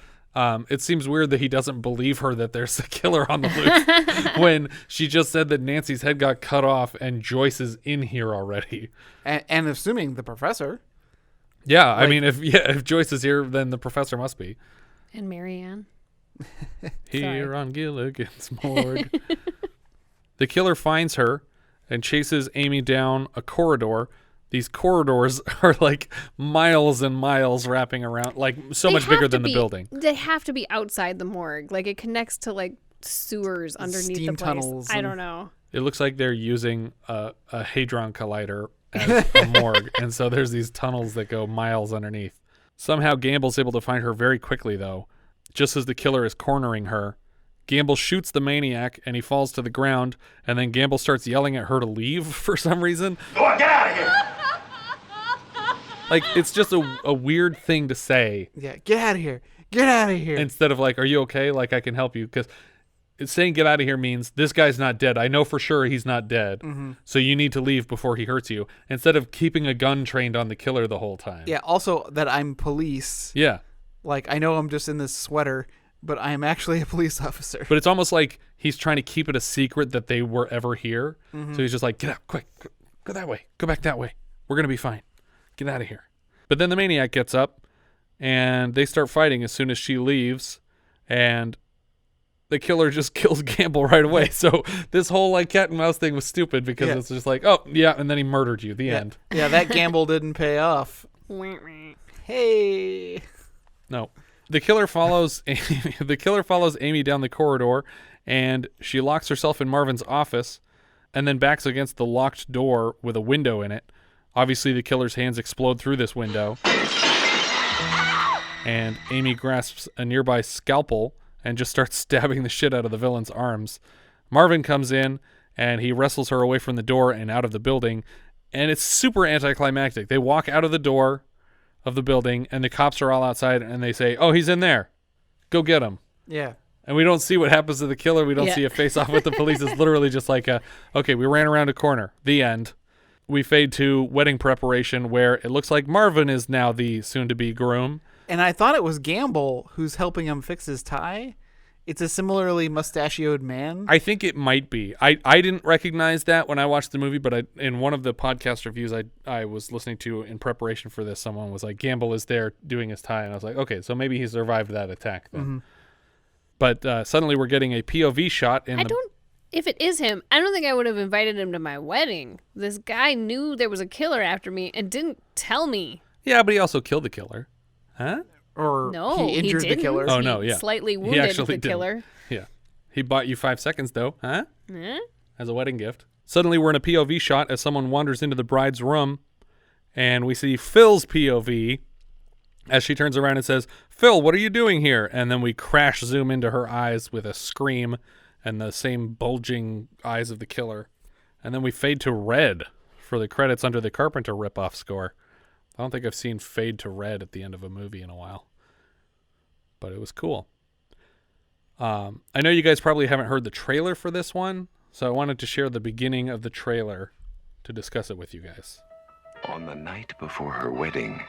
It seems weird that he doesn't believe her that there's a killer on the loose when she just said that Nancy's head got cut off and Joyce is in here already. And assuming the professor. Yeah, I mean, if Joyce is here, then the professor must be. And Marianne. Here on Gilligan's morgue. The killer finds her and chases Amy down a corridor. These corridors are like miles and miles wrapping around, like so much bigger than the building. They have to be outside the morgue. Like it connects to like sewers underneath Steam the place. tunnels I don't know. It looks like they're using a Hadron Collider as a morgue. And so there's these tunnels that go miles underneath. Somehow Gamble's able to find her very quickly, though. Just as the killer is cornering her, Gamble shoots the maniac and he falls to the ground. And then Gamble starts yelling at her to leave for some reason. Go on, get out of here! Like, it's just a weird thing to say. Yeah, get out of here. Get out of here. Instead of like, are you okay? Like, I can help you. Because saying get out of here means this guy's not dead. I know for sure he's not dead. Mm-hmm. So you need to leave before he hurts you. Instead of keeping a gun trained on the killer the whole time. Yeah, also that I'm police. Yeah. Like, I know I'm just in this sweater, but I am actually a police officer. But it's almost like he's trying to keep it a secret that they were ever here. Mm-hmm. So he's just like, get out, quick. Go that way. Go back that way. We're going to be fine. Get out of here. But then the maniac gets up, and they start fighting as soon as she leaves, and the killer just kills Gamble right away. So this whole like cat and mouse thing was stupid because it's just like, oh, yeah, and then he murdered you. The end. Yeah, that gamble didn't pay off. Hey. No. The killer follows Amy down the corridor, and she locks herself in Marvin's office and then backs against the locked door with a window in it. Obviously, the killer's hands explode through this window. And Amy grasps a nearby scalpel and just starts stabbing the shit out of the villain's arms. Marvin comes in, and he wrestles her away from the door and out of the building. And it's super anticlimactic. They walk out of the door of the building, and the cops are all outside, and they say, oh, he's in there. Go get him. Yeah. And we don't see what happens to the killer. We don't see a face-off with the police. It's literally just like, okay, we ran around a corner. The end. We fade to wedding preparation where it looks like Marvin is now the soon-to-be groom. And I thought it was Gamble who's helping him fix his tie. It's a similarly mustachioed man. I think it might be. I didn't recognize that when I watched the movie, but in one of the podcast reviews I was listening to in preparation for this, someone was like, Gamble is there doing his tie. And I was like, okay, so maybe he survived that attack then. Mm-hmm. But suddenly we're getting a POV shot in If it is him, I don't think I would have invited him to my wedding. This guy knew there was a killer after me and didn't tell me. Yeah, but he also killed the killer. Huh? Or no, he injured the killer. Oh, no, yeah. He slightly wounded the killer. Yeah. He bought you 5 seconds, though. Huh? Huh? As a wedding gift. Suddenly we're in a POV shot as someone wanders into the bride's room, And we see Phil's POV as she turns around and says, "Phil, what are you doing here?" And then we crash zoom into her eyes with a scream and the same bulging eyes of the killer. And then we fade to red for the credits under the Carpenter ripoff score. I don't think I've seen fade to red at the end of a movie in a while, but it was cool. I know you guys probably haven't heard the trailer for this one, so I wanted to share the beginning of the trailer to discuss it with you guys. On the night before her wedding,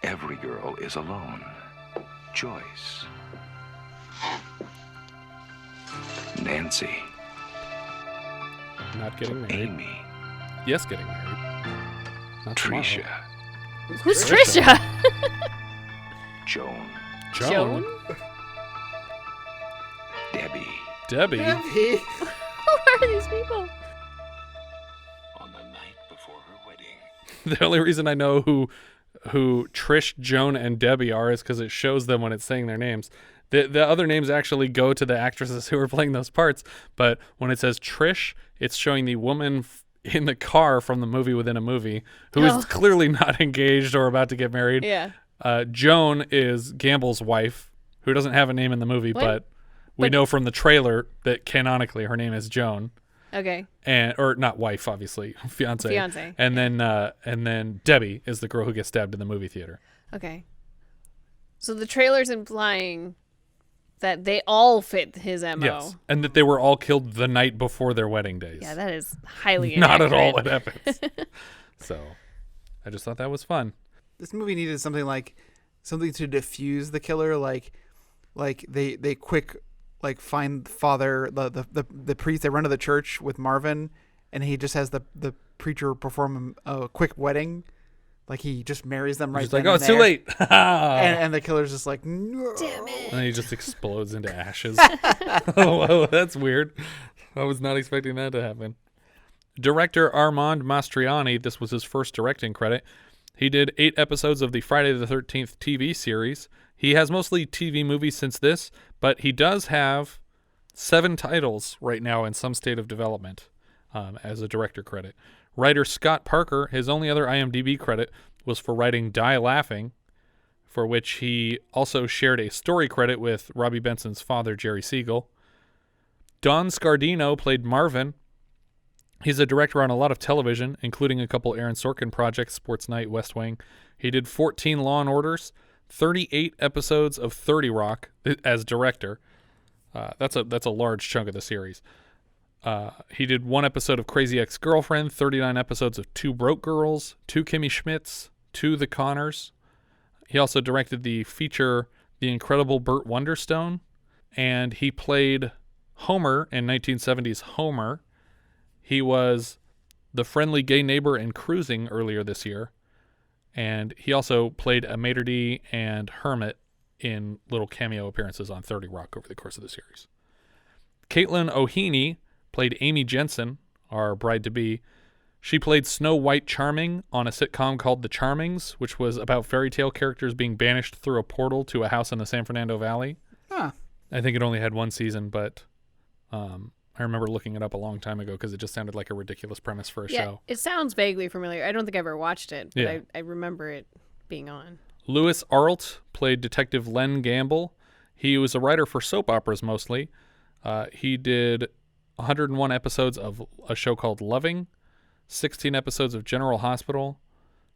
every girl is alone. Joyce. Nancy. Not getting married. Amy. Yes, getting married. Not Tricia. tomorrow. Who's Tricia? Joan. Joan? Debbie. Debbie? Who are these people? On the night before her wedding. The only reason I know who Trish, Joan, and Debbie are is because it shows them when it's saying their names. The other names actually go to the actresses who are playing those parts, but when it says Trish, it's showing the woman in the car from the movie within a movie who is clearly not engaged or about to get married. Yeah. Joan is Gamble's wife, who doesn't have a name in the movie, but we know from the trailer that canonically her name is Joan. Okay. Or not wife, obviously, fiance. Fiance. And then Debbie is the girl who gets stabbed in the movie theater. Okay. So the trailer's implying that they all fit his MO. Yes, and that they were all killed the night before their wedding days. Yeah, that is highly not inaccurate. at all what happens. So, I just thought that was fun. This movie needed something to diffuse the killer, like they quick find father the priest. They run to the church with Marvin, and he just has the preacher perform a quick wedding. Like he just marries them right He's then like, oh, and it's too there. late. and the killer's just like, no. Damn it. And he just explodes into ashes. Oh, that's weird. I was not expecting that to happen. Director Armand Mastroianni, this was his first directing credit. He did 8 episodes of the Friday the 13th TV series. He has mostly TV movies since this, but he does have 7 titles right now in some state of development as a director credit. Writer Scott Parker, his only other IMDb credit was for writing Die Laughing, for which he also shared a story credit with Robbie Benson's father, Jerry Siegel. Don Scardino played Marvin. He's a director on a lot of television, including a couple Aaron Sorkin projects, Sports Night, West Wing. He did 14 Law and Orders, 38 episodes of 30 Rock as director. That's a large chunk of the series. He did 1 episode of Crazy Ex-Girlfriend, 39 episodes of 2 Broke Girls, 2 Kimmy Schmidts, 2 The Connors. He also directed the feature The Incredible Burt Wonderstone, and he played Homer in 1970's Homer. He was the friendly gay neighbor in Cruising earlier this year, and he also played a maitre d' and hermit in little cameo appearances on 30 Rock over the course of the series. Caitlin O'Heaney played Amy Jensen, our bride-to-be. She played Snow White Charming on a sitcom called The Charmings, which was about fairy tale characters being banished through a portal to a house in the San Fernando Valley. Huh. I think it only had 1 season, but I remember looking it up a long time ago because it just sounded like a ridiculous premise for a show. It sounds vaguely familiar. I don't think I ever watched it, but Yeah. I remember it being on. Louis Arlt played Detective Len Gamble. He was a writer for soap operas mostly. He did 101 episodes of a show called Loving, 16 episodes of General Hospital,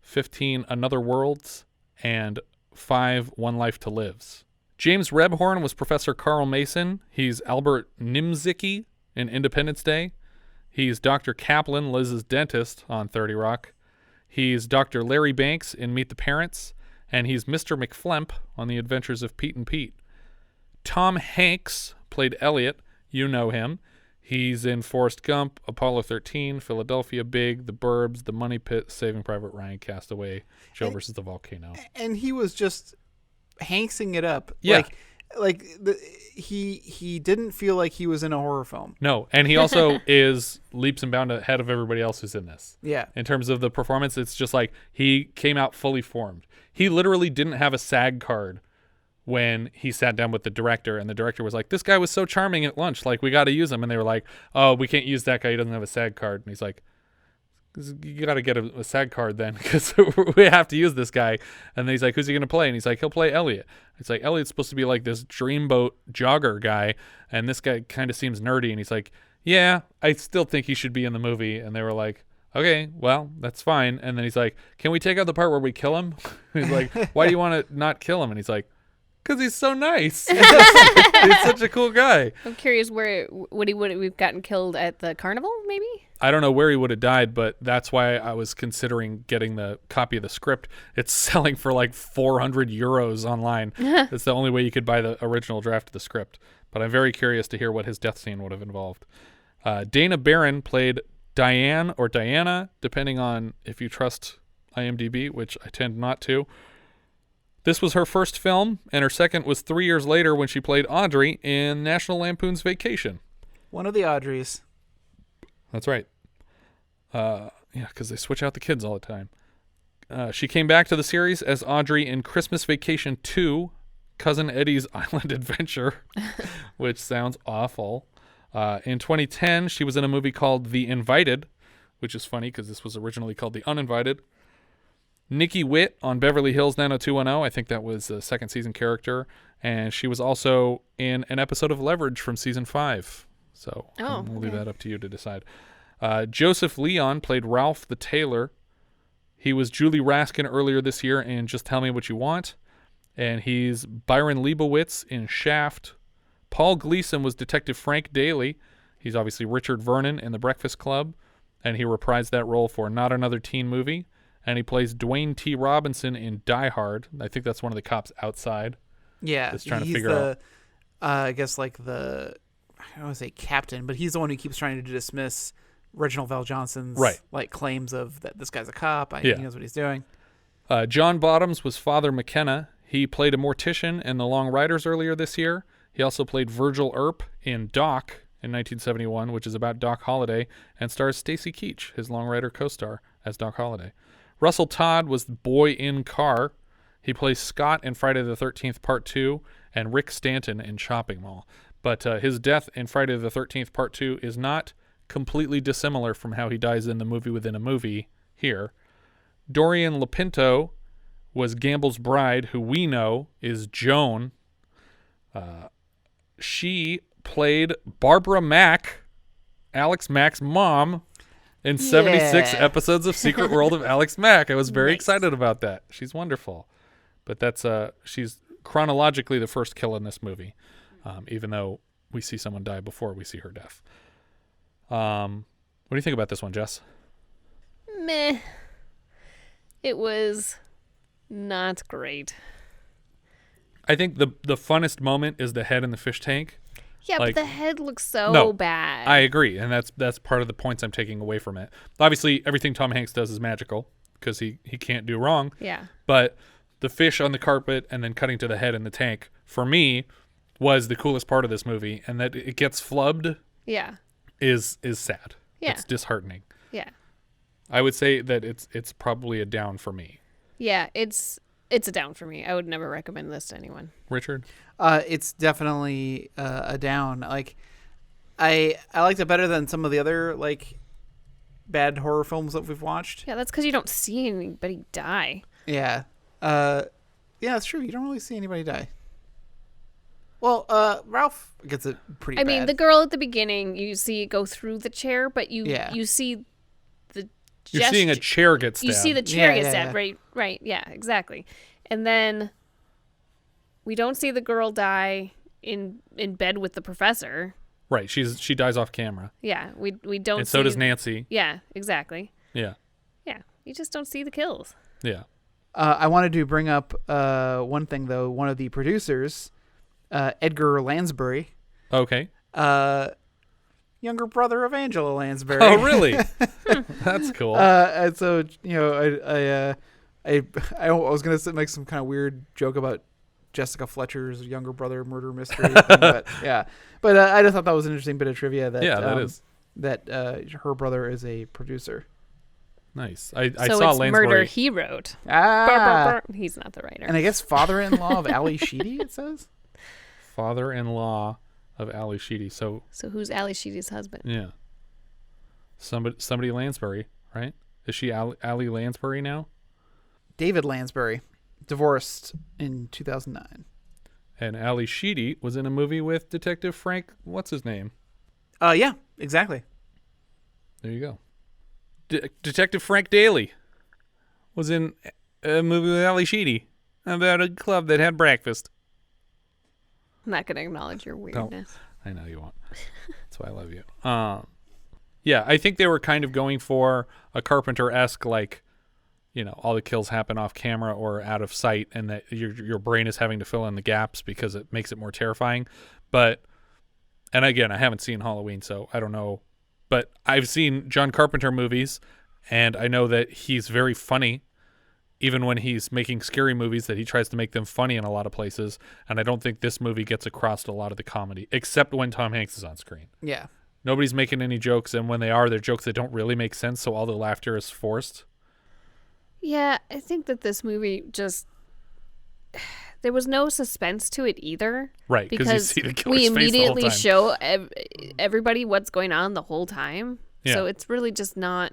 15 Another Worlds, and 5 One Life to Lives. James Rebhorn was Professor Carl Mason. He's Albert Nimzicki in Independence Day. He's Dr. Kaplan, Liz's dentist on 30 Rock. He's Dr. Larry Banks in Meet the Parents. And he's Mr. McFlemp on The Adventures of Pete and Pete. Tom Hanks played Elliot. You know him. He's in Forrest Gump, Apollo 13, Philadelphia, Big, The Burbs, The Money Pit, Saving Private Ryan, Castaway, Joe versus the Volcano. And he was just Hanksing it up. Yeah. He didn't feel like he was in a horror film. No, and he also is leaps and bounds ahead of everybody else who's in this. Yeah. In terms of the performance, it's just like he came out fully formed. He literally didn't have a SAG card when he sat down with the director, and the director was like, this guy was so charming at lunch, like, we got to use him. And they were like, oh, we can't use that guy, he doesn't have a SAG card. And he's like, You got to get a SAG card then, because we have to use this guy. And then he's like, who's he going to play? And he's like, he'll play Elliot. It's like, Elliot's supposed to be like this dreamboat jogger guy, and this guy kind of seems nerdy. And he's like, yeah, I still think he should be in the movie. And they were like, okay, well, that's fine. And then he's like, can we take out the part where we kill him? He's like, why do you want to not kill him? And he's like, because he's so nice. He's such a cool guy. I'm curious where would we've gotten killed at the carnival, maybe? I don't know where he would have died, but that's why I was considering getting the copy of the script. It's selling for like 400 euros online. It's the only way you could buy the original draft of the script. But I'm very curious to hear what his death scene would have involved. Dana Barron played Diane or Diana, depending on if you trust IMDb, which I tend not to. This was her first film, and her second was 3 years later when she played Audrey in National Lampoon's Vacation. One of the Audreys. That's right. Yeah, because they switch out the kids all the time. She came back to the series as Audrey in Christmas Vacation 2, Cousin Eddie's Island Adventure, which sounds awful. In 2010, she was in a movie called The Invited, which is funny because this was originally called The Uninvited. Nikki Witt on Beverly Hills 90210. I think that was a second season character. And she was also in an episode of Leverage from season 5. So we'll leave that up to you to decide. Joseph Leon played Ralph the Tailor. He was Julie Raskin earlier this year in Just Tell Me What You Want. And he's Byron Leibowitz in Shaft. Paul Gleason was Detective Frank Daley. He's obviously Richard Vernon in The Breakfast Club. And he reprised that role for Not Another Teen Movie. And he plays Dwayne T. Robinson in Die Hard. I think that's one of the cops outside. Yeah. That's trying to he's figure out. I guess like I don't want to say captain, but he's the one who keeps trying to dismiss Reginald Val Johnson's like claims of that this guy's a cop. He knows what he's doing. John Bottoms was Father McKenna. He played a mortician in The Long Riders earlier this year. He also played Virgil Earp in Doc in 1971, which is about Doc Holliday, and stars Stacy Keach, his Long Rider co-star, as Doc Holliday. Russell Todd was the boy in Car. He plays Scott in Friday the 13th Part 2 and Rick Stanton in Shopping Mall. But his death in Friday the 13th Part 2 is not completely dissimilar from how he dies in the movie within a movie here. Dorian Lapinto was Gamble's bride, who we know is Joan. She played Barbara Mack, Alex Mack's mom, in 76 episodes of Secret World of Alex Mack. I was very excited about that. She's wonderful. But that's she's chronologically the first kill in this movie, even though we see someone die before we see her death. What do you think about this one, Jess? Meh. It was not great. I think the funnest moment is the head in the fish tank. Yeah, but the head looks so bad. I agree, and that's part of the points I'm taking away from it. Obviously, everything Tom Hanks does is magical because he can't do wrong. Yeah. But the fish on the carpet and then cutting to the head in the tank, for me, was the coolest part of this movie, and that it gets flubbed. Yeah. Is sad. Yeah. It's disheartening. Yeah. I would say that it's probably a down for me. Yeah, it's a down for me. I would never recommend this to anyone. Richard? It's definitely a down. Like, I liked it better than some of the other like bad horror films that we've watched. Yeah, that's because you don't see anybody die. Yeah. Yeah, it's true. You don't really see anybody die. Well, Ralph gets it pretty bad. I mean, the girl at the beginning, you see it go through the chair, but you see the You're seeing a chair get stabbed. You see the chair get stabbed, right, yeah, exactly. And then we don't see the girl die in bed with the professor. Right, she dies off camera. Yeah, we don't. And so does Nancy. Yeah, exactly. Yeah. Yeah, you just don't see the kills. Yeah. I wanted to bring up one thing though. One of the producers, Edgar Lansbury. Okay. Younger brother of Angela Lansbury. Oh, really? That's cool. And so I was gonna make some kind of weird joke about Jessica Fletcher's younger brother murder mystery thing, but I just thought that was an interesting bit of trivia. That her brother is a producer. Nice. I so saw it's Lansbury. Murder he wrote. He's not the writer. And I guess father-in-law of Ali Sheedy, it says. Father-in-law of Ali Sheedy. So who's Ali Sheedy's husband? Yeah. Somebody Lansbury. right? Is she Allie Lansbury now? David Lansbury, divorced in 2009. And Ali Sheedy was in a movie with Detective Frank. What's his name? Yeah, exactly. There you go. Detective Frank Daley was in a movie with Ali Sheedy about a club that had breakfast. I'm not going to acknowledge your weirdness. No, I know you won't. That's why I love you. Yeah, I think they were kind of going for a Carpenter-esque, like, you know, all the kills happen off camera or out of sight, and that your brain is having to fill in the gaps because it makes it more terrifying. But, and again, I haven't seen Halloween, so I don't know. But I've seen John Carpenter movies, and I know that he's very funny, even when he's making scary movies, that he tries to make them funny in a lot of places. And I don't think this movie gets across a lot of the comedy, except when Tom Hanks is on screen. Yeah. Nobody's making any jokes, and when they are, they're jokes that don't really make sense, so all the laughter is forced. Yeah, I think that this movie just... There was no suspense to it either. Right, because you see the killer's we face the whole immediately time. show everybody what's going on the whole time. Yeah. So it's really just not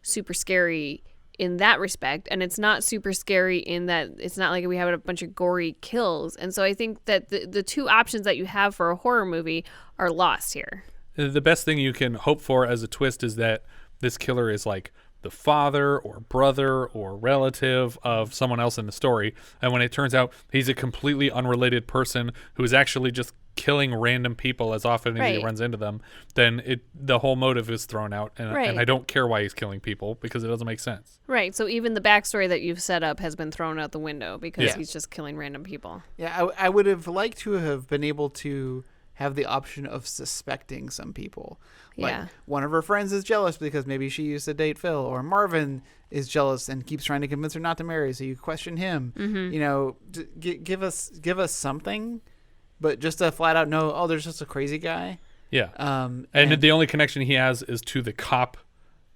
super scary in that respect. And it's not super scary in that it's not like we have a bunch of gory kills. And so I think that the two options that you have for a horror movie are lost here. The best thing you can hope for as a twist is that this killer is like the father or brother or relative of someone else in the story. And when it turns out he's a completely unrelated person who is actually just killing random people as often as he runs into them, then the whole motive is thrown out. And I don't care why he's killing people because it doesn't make sense. Right. So even the backstory that you've set up has been thrown out the window because he's just killing random people. Yeah, I would have liked to have been able to have the option of suspecting some people. Like one of her friends is jealous because maybe she used to date Phil, or Marvin is jealous and keeps trying to convince her not to marry, so you question him. Mm-hmm. You know, give us something, but just a flat out no, oh, there's just a crazy guy. Yeah. And the only connection he has is to the cop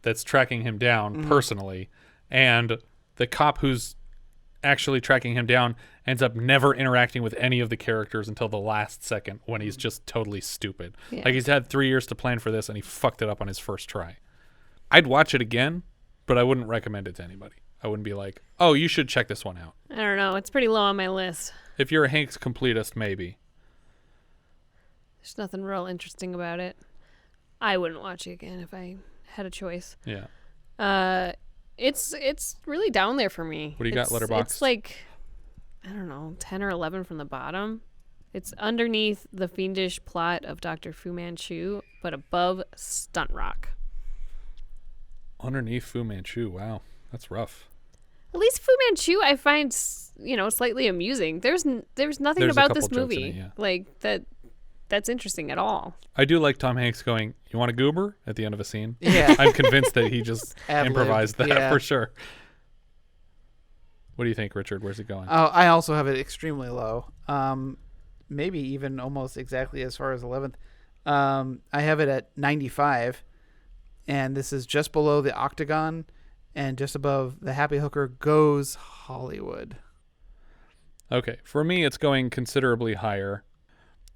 that's tracking him down personally, and the cop who's actually tracking him down ends up never interacting with any of the characters until the last second when he's just totally stupid. Yeah. Like he's had 3 years to plan for this and he fucked it up on his first try. I'd watch it again, but I wouldn't recommend it to anybody. I wouldn't be like, oh, you should check this one out. I don't know. It's pretty low on my list. If you're a Hanks completist, maybe. There's nothing real interesting about it. I wouldn't watch it again if I had a choice. Yeah. It's really down there for me. What do you got, Letterboxd? It's like, I don't know, 10 or 11 from the bottom. It's underneath the fiendish plot of Dr. Fu Manchu, but above Stunt Rock. Underneath Fu Manchu, wow, that's rough. At least Fu Manchu I find, slightly amusing. There's nothing about this movie like that's interesting at all. I do like Tom Hanks going, you want a goober? At the end of a scene. Yeah. I'm convinced that he just improvised that for sure. What do you think, Richard? Where's it going? Oh, I also have it extremely low. Maybe even almost exactly as far as 11th. I have it at 95, and this is just below the Octagon and just above the Happy Hooker Goes Hollywood. Okay, for me, it's going considerably higher.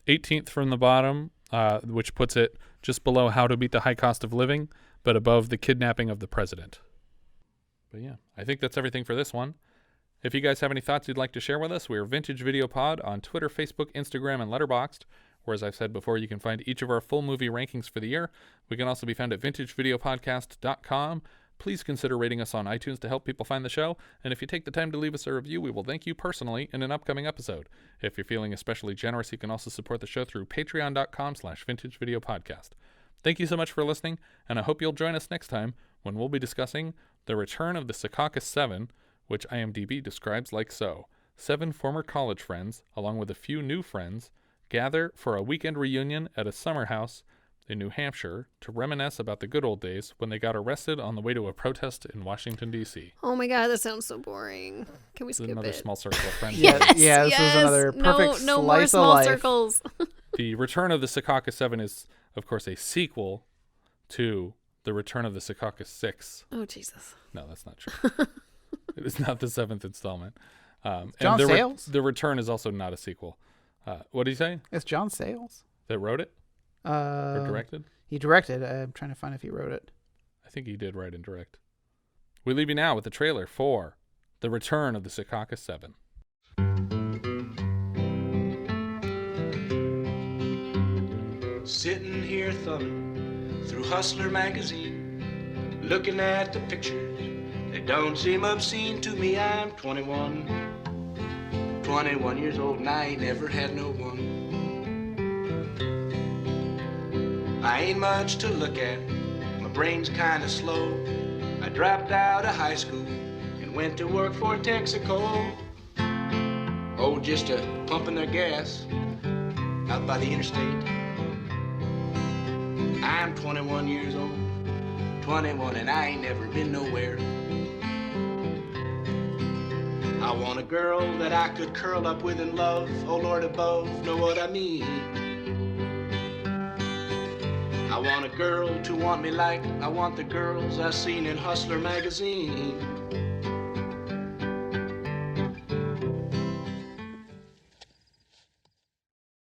18th from the bottom, which puts it just below How to Beat the High Cost of Living, but above The Kidnapping of the President. But yeah, I think that's everything for this one. If you guys have any thoughts you'd like to share with us, we are Vintage Video Pod on Twitter, Facebook, Instagram, and Letterboxd, where, as I've said before, you can find each of our full movie rankings for the year. We can also be found at vintagevideopodcast.com. Please consider rating us on iTunes to help people find the show, and if you take the time to leave us a review, we will thank you personally in an upcoming episode. If you're feeling especially generous, you can also support the show through patreon.com/vintagevideopodcast. Thank you so much for listening, and I hope you'll join us next time when we'll be discussing The Return of the Secaucus 7, which IMDb describes like so. 7 former college friends, along with a few new friends, gather for a weekend reunion at a summer house in New Hampshire to reminisce about the good old days when they got arrested on the way to a protest in Washington, D.C. Oh my God, that sounds so boring. Can we skip another it? small circle of friends. Yes, this was another perfect no slice more of small life. circles. The Return of the Secaucus 7 is, of course, a sequel to The Return of the Secaucus 6. Oh, Jesus. No, that's not true. It is not the 7th installment. John Sayles? The Return is also not a sequel. What did you say? It's John Sayles. That wrote it? Or directed? He directed. I'm trying to find if he wrote it. I think he did write and direct. We leave you now with the trailer for The Return of the Secaucus 7. Sitting here thumbing through Hustler magazine, looking at the pictures, they don't seem obscene to me. I'm 21 years old and I ain't never had no one. I ain't much to look at, my brain's kinda slow. I dropped out of high school and went to work for Texaco. Oh, just pumping their gas out by the interstate. I'm 21 years old, 21, and I ain't never been nowhere. I want a girl that I could curl up with in love. Oh, Lord above, know what I mean. I want a girl to want me like I want the girls I seen in Hustler magazine.